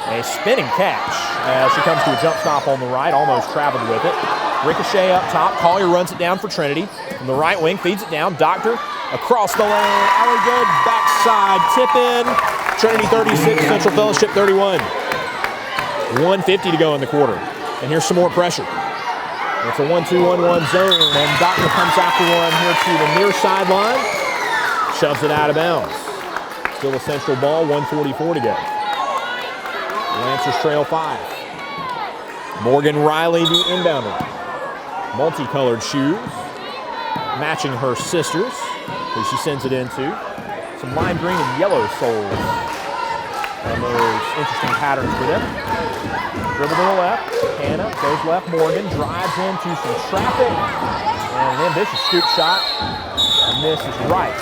A spinning catch as she comes to a jump stop on the right, almost traveled with it. Ricochet up top. Collier runs it down for Trinity. From the right wing, feeds it down. Doctor across the lane. Allie Good, backside tip in. Trinity 36, Central Fellowship 31. 1:50 to go in the quarter. And here's some more pressure. It's a 1-2-1-1 zone, and Doctor comes after one here to the near sideline. Shoves it out of bounds. Still a Central ball, 1:44 to go. Lancers trail 5. Morgan Riley, the inbounder. Multicolored shoes, matching her sisters, who she sends it into. Some lime green and yellow soles. And those interesting patterns for them. Dribble to the left. Hannah goes left. Morgan drives into some traffic. And an ambitious scoop shot. Misses right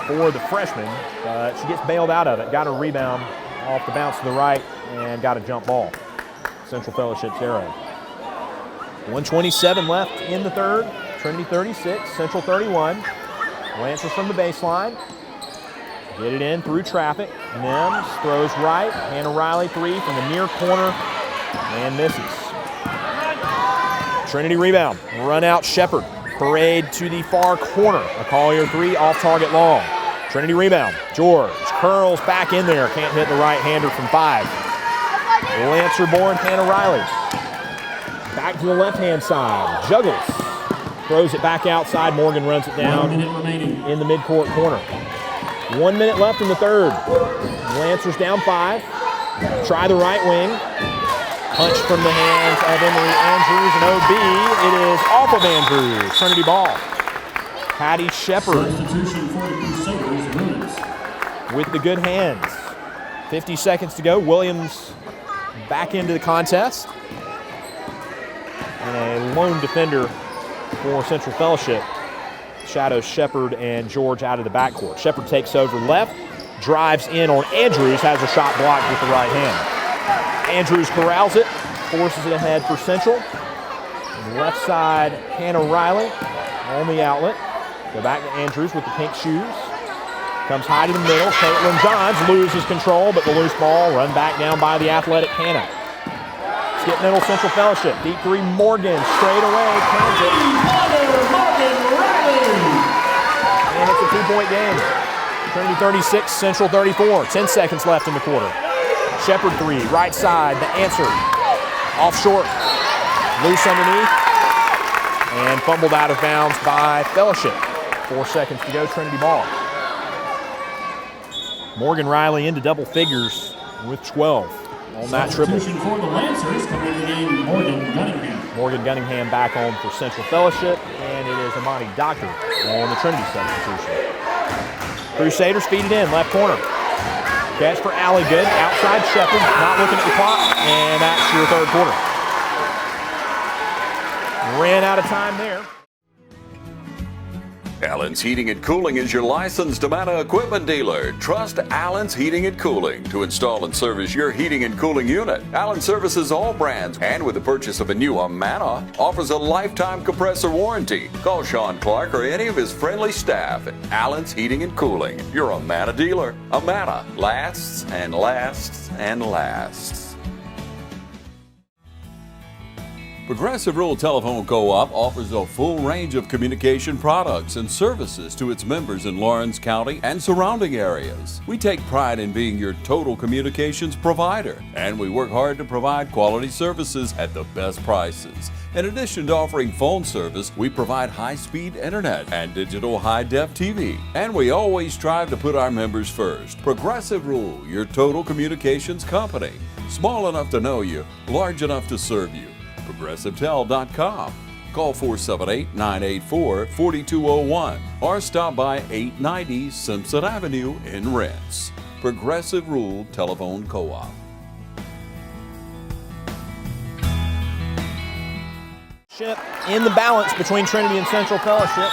for the freshman. But she gets bailed out of it. Got a rebound off the bounce to the right and got a jump ball. Central Fellowship's arrow. 1:27 left in the third. Trinity 36, Central 31. Lancers from the baseline. Get it in through traffic. Mims throws right. Hannah Riley 3 from the near corner and misses. Trinity rebound. Run out Shepherd. Parade to the far corner. A Collier 3 off target long. Trinity rebound. George curls back in there. Can't hit the right-hander from 5. Lancer-born Hannah Riley. Back to the left-hand side. Juggles. Throws it back outside. Morgan runs it down in the midcourt corner. 1 minute left in the third. Lancers down 5. Try the right wing. Punch from the hands of Emily Andrews, and OB. It is off of Andrews. Trinity ball. Patty Shepherd with the good hands. 50 seconds to go. Williams back into the contest. And a lone defender for Central Fellowship. Shadows Shepard and George out of the backcourt. Shepard takes over left, drives in on Andrews, has a shot blocked with the right hand. Andrews corrals it, forces it ahead for Central. Left side, Hannah Riley on the outlet. Go back to Andrews with the pink shoes. Comes high to the middle. Caitlin Johns loses control, but the loose ball run back down by the athletic Hannah. Skip middle, Central Fellowship. Deep three, Morgan straight away. Cans it. And it's a 2-point game. Trinity 36, Central 34. 10 seconds left in the quarter. Shepard three, right side, the answer. Off short. Loose underneath, and fumbled out of bounds by Fellowship. 4 seconds to go, Trinity ball. Morgan Riley into double figures with 12 on that triple. Substitution for the Lancers, coming in the game, Morgan Gunningham. Morgan Gunningham back home for Central Fellowship, and it is Amani Doctor on the Trinity substitution. Crusaders feed it in, left corner. Catch for Allie Good, outside Shepard, not looking at the clock, and that's your third quarter. Ran out of time there. Allen's Heating and Cooling is your licensed Amana equipment dealer. Trust Allen's Heating and Cooling to install and service your heating and cooling unit. Allen services all brands, and with the purchase of a new Amana, offers a lifetime compressor warranty. Call Sean Clark or any of his friendly staff at Allen's Heating and Cooling, your Amana dealer. Amana lasts and lasts and lasts. Progressive Rural Telephone Co-op offers a full range of communication products and services to its members in Lawrence County and surrounding areas. We take pride in being your total communications provider, and we work hard to provide quality services at the best prices. In addition to offering phone service, we provide high-speed internet and digital high-def TV. And we always strive to put our members first. Progressive Rural, your total communications company. Small enough to know you, large enough to serve you. ProgressiveTel.com. Call 478-984-4201 or stop by 890 Simpson Avenue in Rents. Progressive Rural Telephone Co-op. In the balance between Trinity and Central Fellowship.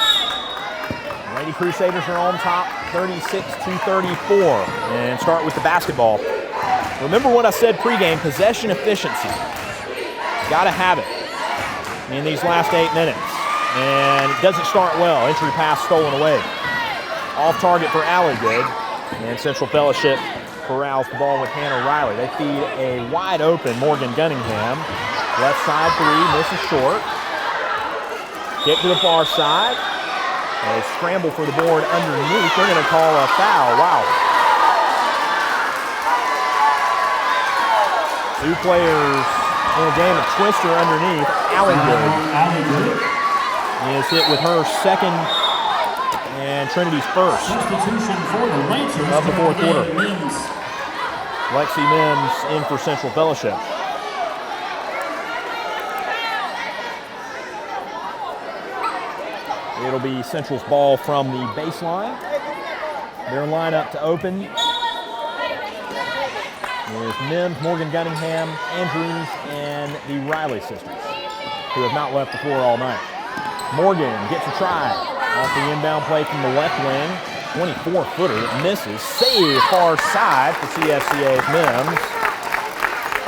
Lady Crusaders are on top 36-34. And start with the basketball. Remember what I said pregame, possession efficiency. Got to have it in these last 8 minutes. And it doesn't start well. Entry pass stolen away. Off target for Allie Good. And Central Fellowship corrals the ball with Hannah Riley. They feed a wide open Morgan Gunningham. Left side three, misses short. Kick to the far side. A scramble for the board underneath. They're going to call a foul. Wow. Two players in a game of twister underneath. Allie Good is hit with her second and Trinity's first Substitution for the Lancers of the fourth quarter. Mims. Lexi Mims in for Central Fellowship. It'll be Central's ball from the baseline. Their lineup to open is Mims, Morgan Gunningham, Andrews, and the Riley sisters, who have not left the floor all night. Morgan gets a try off the inbound play from the left wing. 24-footer that misses. Save far side for CFCA's Mims.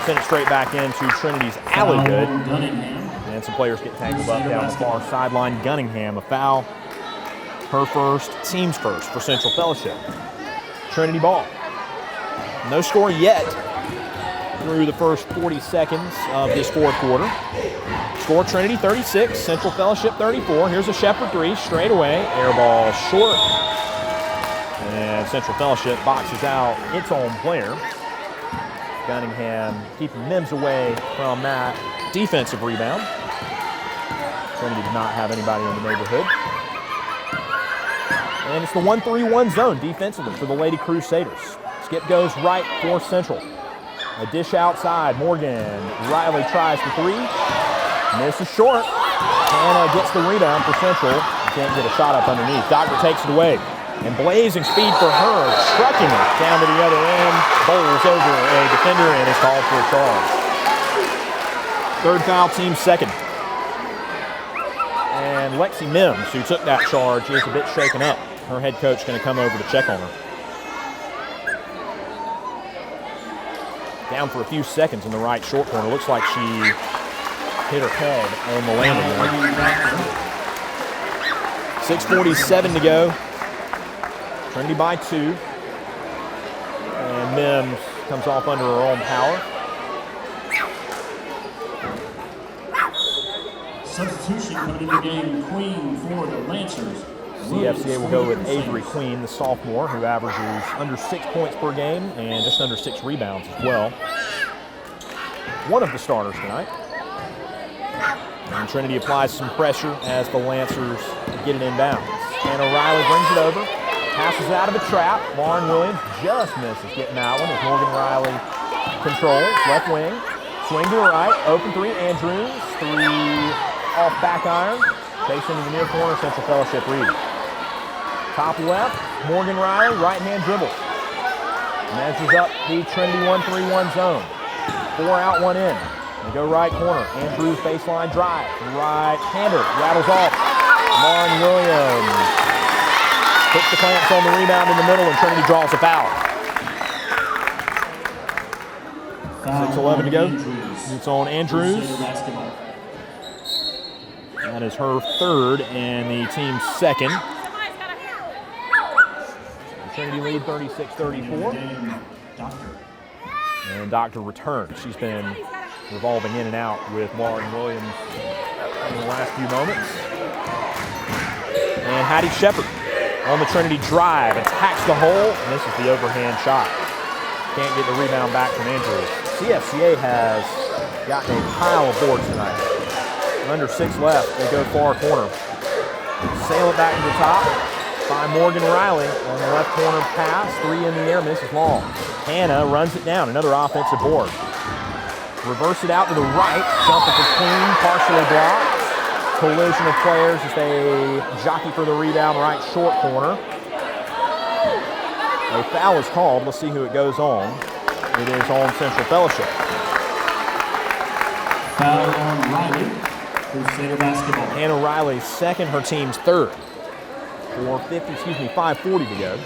Send it straight back into Trinity's Allie Good. And some players get tangled up down the far sideline. Gunningham, a foul. Her first, team's first for Central Fellowship. Trinity ball. No score yet through the first 40 seconds of this fourth quarter. Score Trinity 36, Central Fellowship 34. Here's a Shepard three, straight away. Air ball short. And Central Fellowship boxes out its own player. Gunningham keeping Mims away from that defensive rebound. Trinity did not have anybody in the neighborhood. And it's the 1-3-1 zone defensively for the Lady Crusaders. Skip goes right for Central. A dish outside. Morgan Riley tries for three. Misses short. Hannah gets the rebound for Central. Can't get a shot up underneath. Doctor takes it away. And blazing speed for her. Trucking it down to the other end. Bowls over a defender and is called for a charge. Third foul, team second. And And Lexi Mims, who took that charge, is a bit shaken up. Her head coach going to come over to check on her. Down for a few seconds in the right short corner. Looks like she hit her head on the landing. 6:47 to go. Trinity by 2. And Mims comes off under her own power. Substitution coming into the game, Queen for the Lancers. CFCA will go with Avery Queen, the sophomore, who averages under 6 points per game and just under 6 rebounds as well. One of the starters tonight. And Trinity applies some pressure as the Lancers get it inbounds. And O'Reilly brings it over, passes out of a trap. Lauren Williams just misses getting that one as Morgan Riley controls. Left wing, swing to the right, open 3, Andrews. 3 off back iron, facing the near corner, Central Fellowship Reed. Top left, Morgan Riley, right hand dribble. Measures up the Trinity 1-3-1 zone. 4 out, 1 in. They go right corner. Andrews baseline drive. Right-hander rattles off. Lauren Williams puts the clamps on the rebound in the middle, and Trinity draws a foul. 6:11 to go. It's on Andrews. That is her third and the team's second. Trinity lead 36-34. And Doctor returns. She's been revolving in and out with Lauren Williams in the last few moments. And Hattie Shepard on the Trinity drive, attacks the hole, and this is the overhand shot. Can't get the rebound back from Andrews. CFCA has gotten a pile of boards tonight. Under 6 left, they go far corner. Sail it back to the top. By Morgan Riley on the left corner pass. 3 in the air, misses long. Hannah runs it down, another offensive board. Reverse it out to the right. Jumper for Queen, partially blocked. Collision of players as they jockey for the rebound, right short corner. A foul is called. Let's see who it goes on. It is on Central Fellowship. Foul on Riley, Crusader basketball. Hannah Riley's second, her team's third. 5:40 to go.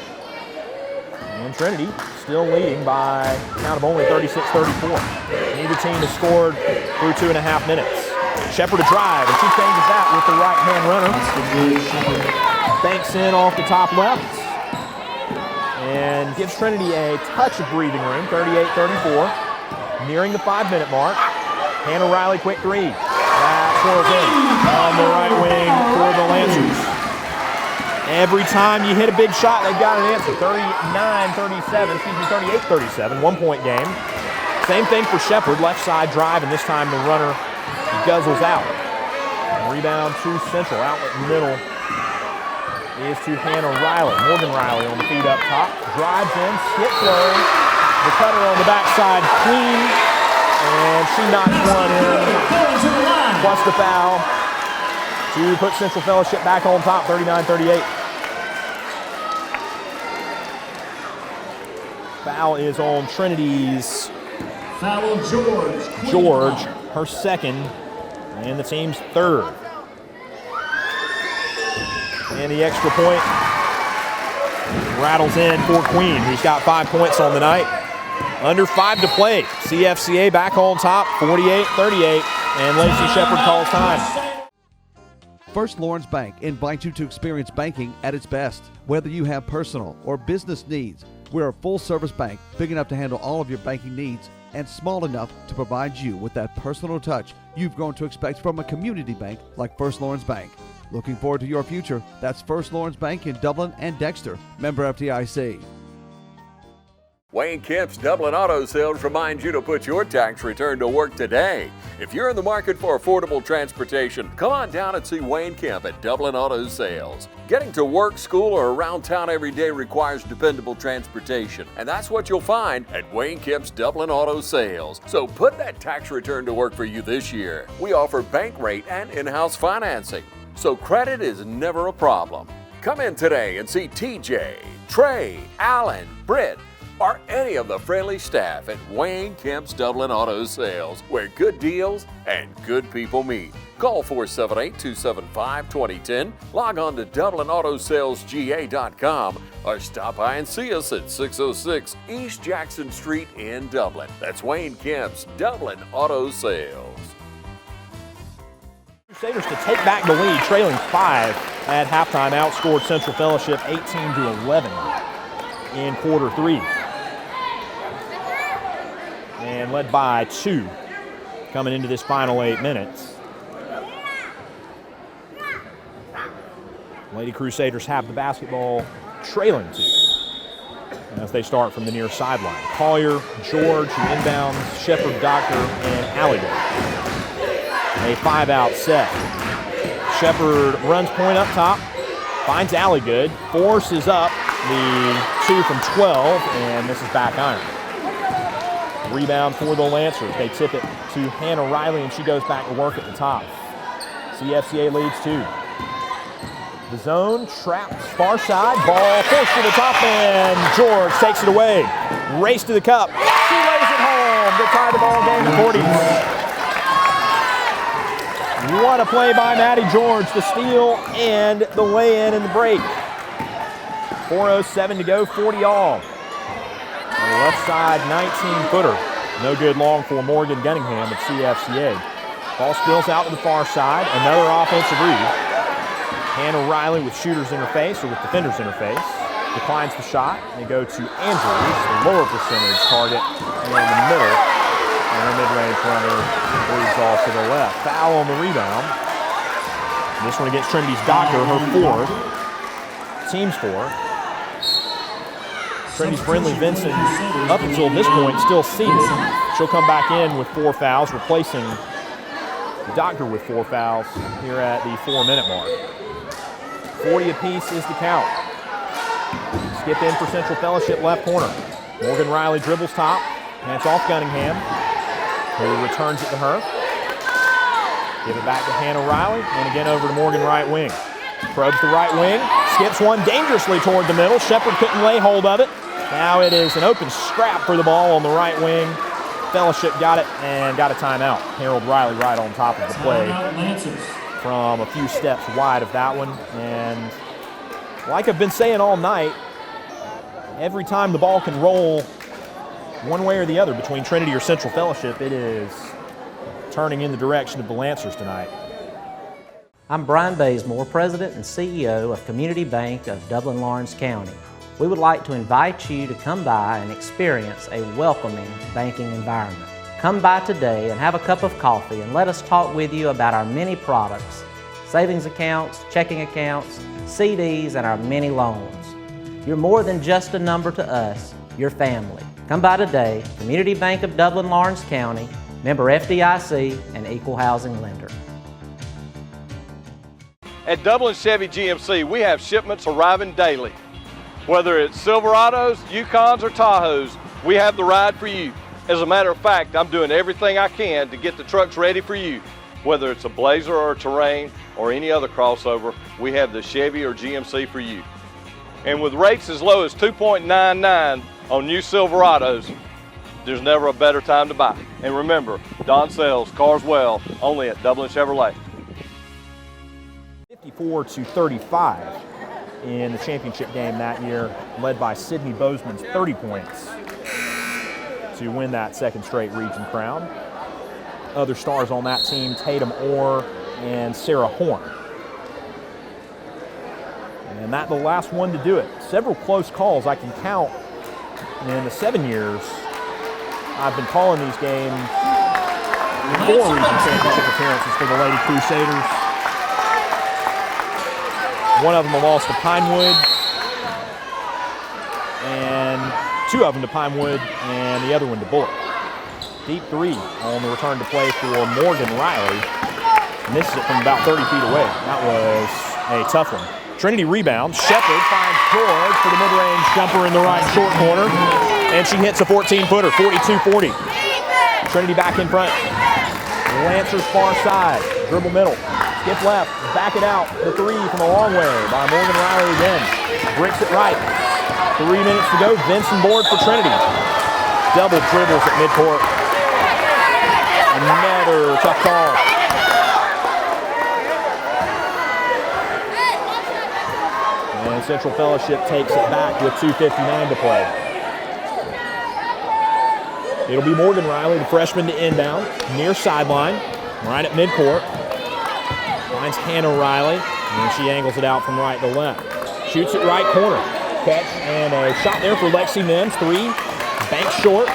And Trinity still leading by a count of only 36-34. Neither team has scored through 2.5 minutes. Shepard a drive, and she changes that with the right-hand runner. Banks in off the top left. And gives Trinity a touch of breathing room, 38-34. Nearing the 5-minute mark. Hannah Riley, quick 3. That swirls in on the right wing for the Lancers. Every time you hit a big shot, they've got an answer. 38-37, 1-point game. Same thing for Shepard, left side drive, and this time the runner guzzles out. Rebound to Central, outlet middle is to Hannah Riley. Morgan Riley on the feet up top, drives in, skip flow, the cutter on the backside, Queen, and she knocks one in, plus the foul to put Central Fellowship back on top, 39-38. Foul is on Trinity's Foul George, her second, and the team's third. And the extra point rattles in for Queen, who's got 5 points on the night. Under 5 to play. CFCA back on top, 48-38, and Lacey Shepard calls time. First Lawrence Bank invites you to experience banking at its best. Whether you have personal or business needs, we're a full-service bank, big enough to handle all of your banking needs and small enough to provide you with that personal touch you've grown to expect from a community bank like First Lawrence Bank. Looking forward to your future? That's First Lawrence Bank in Dublin and Dexter. Member FDIC. Wayne Kemp's Dublin Auto Sales reminds you to put your tax return to work today. If you're in the market for affordable transportation, come on down and see Wayne Kemp at Dublin Auto Sales. Getting to work, school, or around town every day requires dependable transportation, and that's what you'll find at Wayne Kemp's Dublin Auto Sales. So put that tax return to work for you this year. We offer bank rate and in-house financing, so credit is never a problem. Come in today and see TJ, Trey, Alan, Britt, or any of the friendly staff at Wayne Kemp's Dublin Auto Sales, where good deals and good people meet. Call 478-275-2010, log on to DublinAutoSalesGA.com, or stop by and see us at 606 East Jackson Street in Dublin. That's Wayne Kemp's Dublin Auto Sales. Crusaders to take back the lead, trailing 5 at halftime, outscored Central Fellowship 18-11 in quarter 3. And led by 2 coming into this final 8 minutes. Lady Crusaders have the basketball, trailing 2 as they start from the near sideline. Collier, George, who inbounds, Shepard, Doctor, and Alligator. A 5-out set. Shepard runs point up top, finds Alligood, forces up the 2 from 12, and this is back iron. Rebound for the Lancers. They tip it to Hannah Riley, and she goes back to work at the top. CFCA leads 2. The zone, trapped, far side, ball forced to the top, and George takes it away. Race to the cup. She lays it home to tie the ball game according. What a play by Maddie George, the steal and the lay-in and the break. 4:07 to go, 40 all. On the left side, 19-footer. No good long for Morgan Gunningham at CFCA. Ball spills out to the far side, another offensive read. Hannah Riley with shooters in her face, or with defenders in her face, declines the shot. They go to Andrews, the lower percentage target, and in the middle. And her mid-range runner leads off to the left. Foul on the rebound. This one against Trinity's Doctor, her 4th. Team's 4th. Trinity's Brinley Vinson, up until this point, still seated. She'll come back in with 4 fouls, replacing the Doctor with 4 fouls here at the 4-minute mark. 40 apiece is the count. Skip in for Central Fellowship, left corner. Morgan Riley dribbles top, and it's off Gunningham, who returns it to her. Give it back to Hannah Riley, and again over to Morgan right wing. Probes the right wing, skips one dangerously toward the middle. Shepard couldn't lay hold of it. Now it is an open scrap for the ball on the right wing. Fellowship got it and got a timeout. Harold Riley right on top of the play from a few steps wide of that one. And like I've been saying all night, every time the ball can roll one way or the other between Trinity or Central Fellowship, it is turning in the direction of the Lancers tonight. I'm Brian Bazemore, President and CEO of Community Bank of Dublin-Lawrence County. We would like to invite you to come by and experience a welcoming banking environment. Come by today and have a cup of coffee and let us talk with you about our many products, savings accounts, checking accounts, CDs, and our many loans. You're more than just a number to us, you're family. Come by today, Community Bank of Dublin-Lawrence County, member FDIC, and equal housing lender. At Dublin Chevy GMC, we have shipments arriving daily. Whether it's Silverados, Yukons, or Tahoes, we have the ride for you. As a matter of fact, I'm doing everything I can to get the trucks ready for you. Whether it's a Blazer or a Terrain or any other crossover, we have the Chevy or GMC for you. And with rates as low as 2.99 on new Silverados, there's never a better time to buy. And remember, Don sells cars well, only at Dublin Chevrolet. 54-35 in the championship game that year, led by Sydney Bozeman's 30 points to win that second straight region crown. Other stars on that team, Tatum Orr and Sarah Horn. And that the last one to do it. Several close calls I can count in the 7 years I've been calling these games. 4 region championship appearances for the Lady Crusaders. One of them a loss to Pinewood, and 2 of them to Pinewood, and the other one to Bullock. Deep 3 on the return to play for Morgan Riley. Misses it from about 30 feet away. That was a tough one. Trinity rebounds. Shepard finds George for the mid-range jumper in the right short corner, and she hits a 14-footer, 42-40. Trinity back in front. Lancers far side, dribble middle. Skip left, back it out, the 3 from a long way by Morgan Riley again. Bricks it right. 3 minutes to go. Vinson board for Trinity. Double dribbles at midcourt. Another tough call. And Central Fellowship takes it back with 2:59 to play. It'll be Morgan Riley, the freshman, to inbound. Near sideline, right at midcourt. Finds Hannah Riley, and she angles it out from right to left. Shoots it right corner. Catch and a shot there for Lexi Mims. 3, bank short.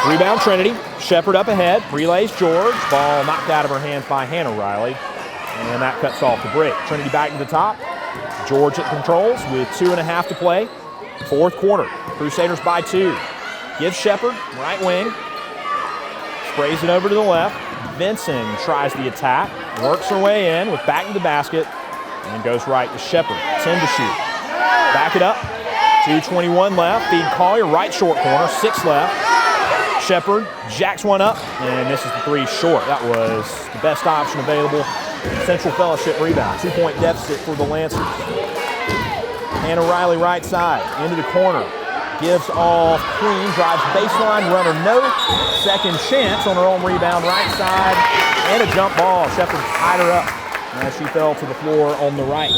Rebound Trinity. Shepard up ahead. Relays George. Ball knocked out of her hands by Hannah Riley. And that cuts off the break. Trinity back to the top. George at controls with 2.5 to play. Fourth quarter. Crusaders by 2. Gives Shepard, right wing. Sprays it over to the left. Vinson tries the attack. Works her way in with back to the basket. And goes right to Shepard. 10 to shoot. Back it up. 2:21 left. Feed Collier, right short corner. 6 left. Shepard jacks one up, and this is the 3 short. That was the best option available. Central Fellowship rebound. 2-point deficit for the Lancers. Hannah Riley right side, into the corner. Gives off Queen, drives baseline, runner no. Second chance on her own rebound, right side, and a jump ball. Shepard tied her up as she fell to the floor on the right.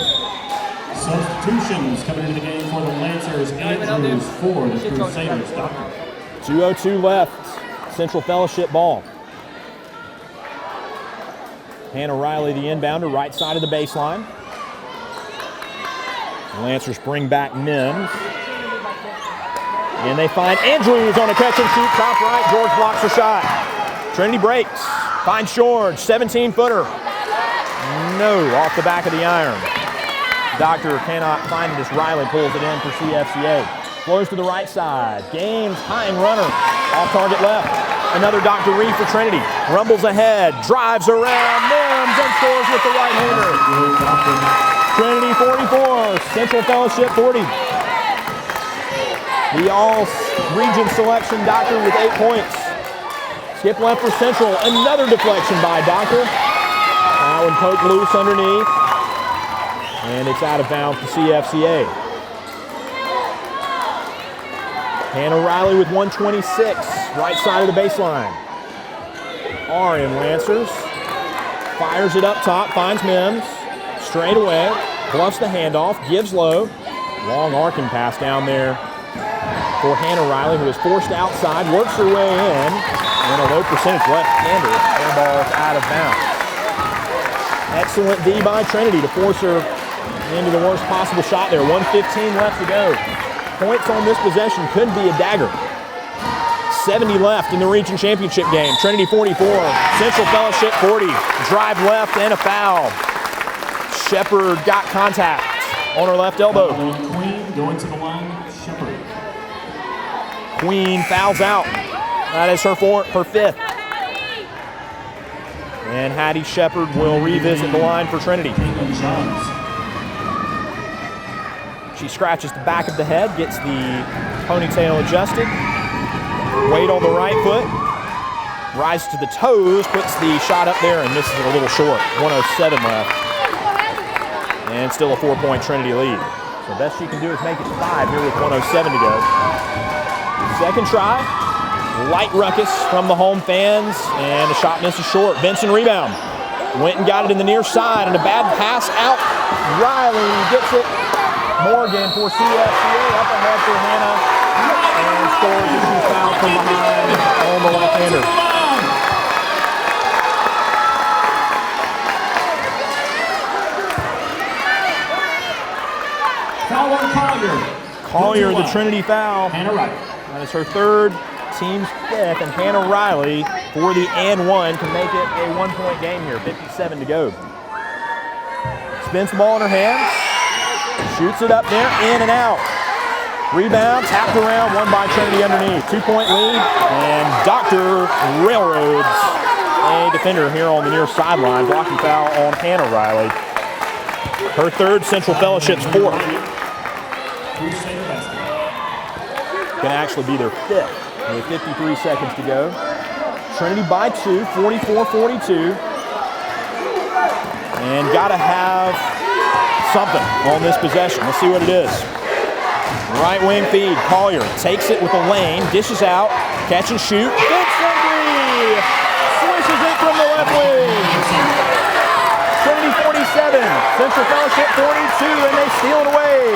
Substitutions coming into the game for the Lancers. Andrews for the Crusaders. Doctor. 2:02 left. Central Fellowship ball. Hannah Riley, the inbounder, right side of the baseline. The Lancers bring back Mims. And they find Andrews on a catch and shoot, top right. George blocks her shot. Trinity breaks. Finds George, 17-footer. No, off the back of the iron. Doctor cannot find it as Riley pulls it in for CFCA. Flows to the right side. Gains, tying runner. Off target left. Another Dr. Reed for Trinity. Rumbles ahead. Drives around. Mims and scores with the right-hander. Trinity 44. Central Fellowship 40. The all-region selection, Doctor, with 8 points. Skip left for Central. Another deflection by Doctor. That one poked loose underneath. And it's out of bounds for CFCA. Hannah Riley with 1:26, right side of the baseline. RN Lancers fires it up top, finds Mims, straight away, bluffs the handoff, gives low. Long arcing pass down there for Hannah Riley, who is forced outside, works her way in, and a low percentage left-hander. Air ball is out of bounds. Excellent D by Trinity to force her into the worst possible shot there. 1:15 left to go. Points on this possession could be a dagger. 70 left in the region championship game. Trinity 44, Central Fellowship 40. Drive left and a foul. Shepard got contact on her left elbow. Queen going to the line, Shepard. Queen fouls out. That is her 5th. And Hattie Shepard will revisit the line for Trinity. She scratches the back of the head, gets the ponytail adjusted. Weight on the right foot. Rises to the toes, puts the shot up there, and misses it a little short. 1:07 left. And still a 4-point Trinity lead. So best she can do is make it 5 here with 1:07 to go. Second try. Light ruckus from the home fans, and the shot misses short. Benson rebound. Went and got it in the near side, and a bad pass out. Riley gets it. Morgan for CFCA, up ahead for Hannah, and scores as she fouled from behind on the left-hander. Foul on Collier. Collier, the Trinity foul. Hannah Riley. That is her 3rd, team's 5th, and Hannah Riley for the and 1 can make it a 1-point game here. 57 to go. Spins the ball in her hands. Shoots it up there, in and out. Rebound, tapped around, won by Trinity underneath. 2-point lead, and Doctor railroads a defender here on the near sideline. Blocking foul on Hannah Riley. Her 3rd, Central Fellowship's 4th. Can actually be their 5th with 53 seconds to go. Trinity by 2, 44-42. And gotta have something on this possession. Let's see what it is. Right wing feed. Collier takes it with a lane, dishes out, catch and shoot. Vincent swishes it from the left wing. Trinity 47, Central Fellowship 42, and they steal it away.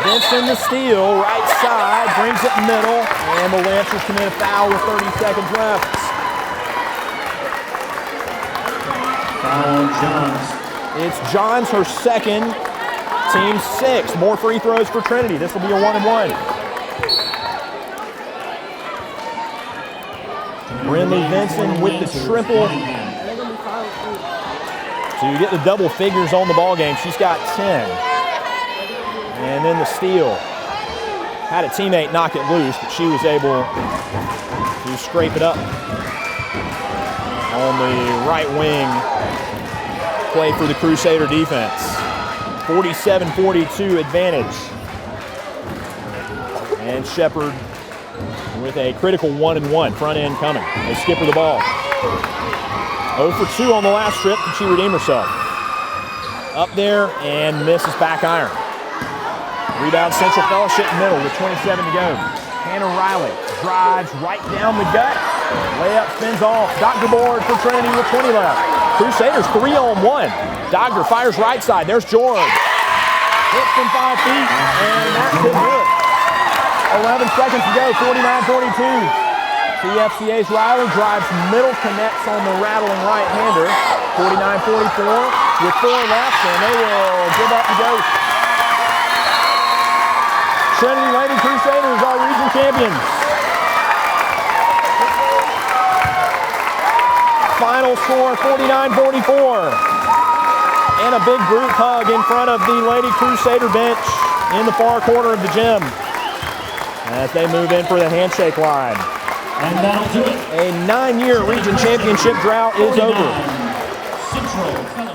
Vincent the steal, right side, brings it middle, and the Lancers commit a foul with 30 seconds left. Foul Johns. It's Johns, her second, team 6. More free throws for Trinity. This will be a 1-and-1. Brindley Vinson with the triple to get the double figures on the ball game. She's got 10. And then the steal. Had a teammate knock it loose, but she was able to scrape it up on the right wing. Play for the Crusader defense. 47-42 advantage. And Shepard with a critical 1-and-1. Front end coming. They skip her the ball. 0 for 2 on the last trip. Can she redeem herself? Up there and misses back iron. Rebound Central Fellowship middle with 27 to go. Hannah Riley drives right down the gut. Layup spins off. Dr. Board for Trinity with 20 left. Crusaders 3-on-1. Dogger fires right side. There's George. Hits from 5 feet, and that's it. 11 seconds to go, 49-42. CFCA's Riley drives middle, connects on the rattling right-hander. 49-44 with 4 left, and they will give up the ghost. Trinity Lady Crusaders are region champions. Final score 49-44. And a big group hug in front of the Lady Crusader bench in the far corner of the gym as they move in for the handshake line. And that'll do it. A 9-year region championship drought is over. Central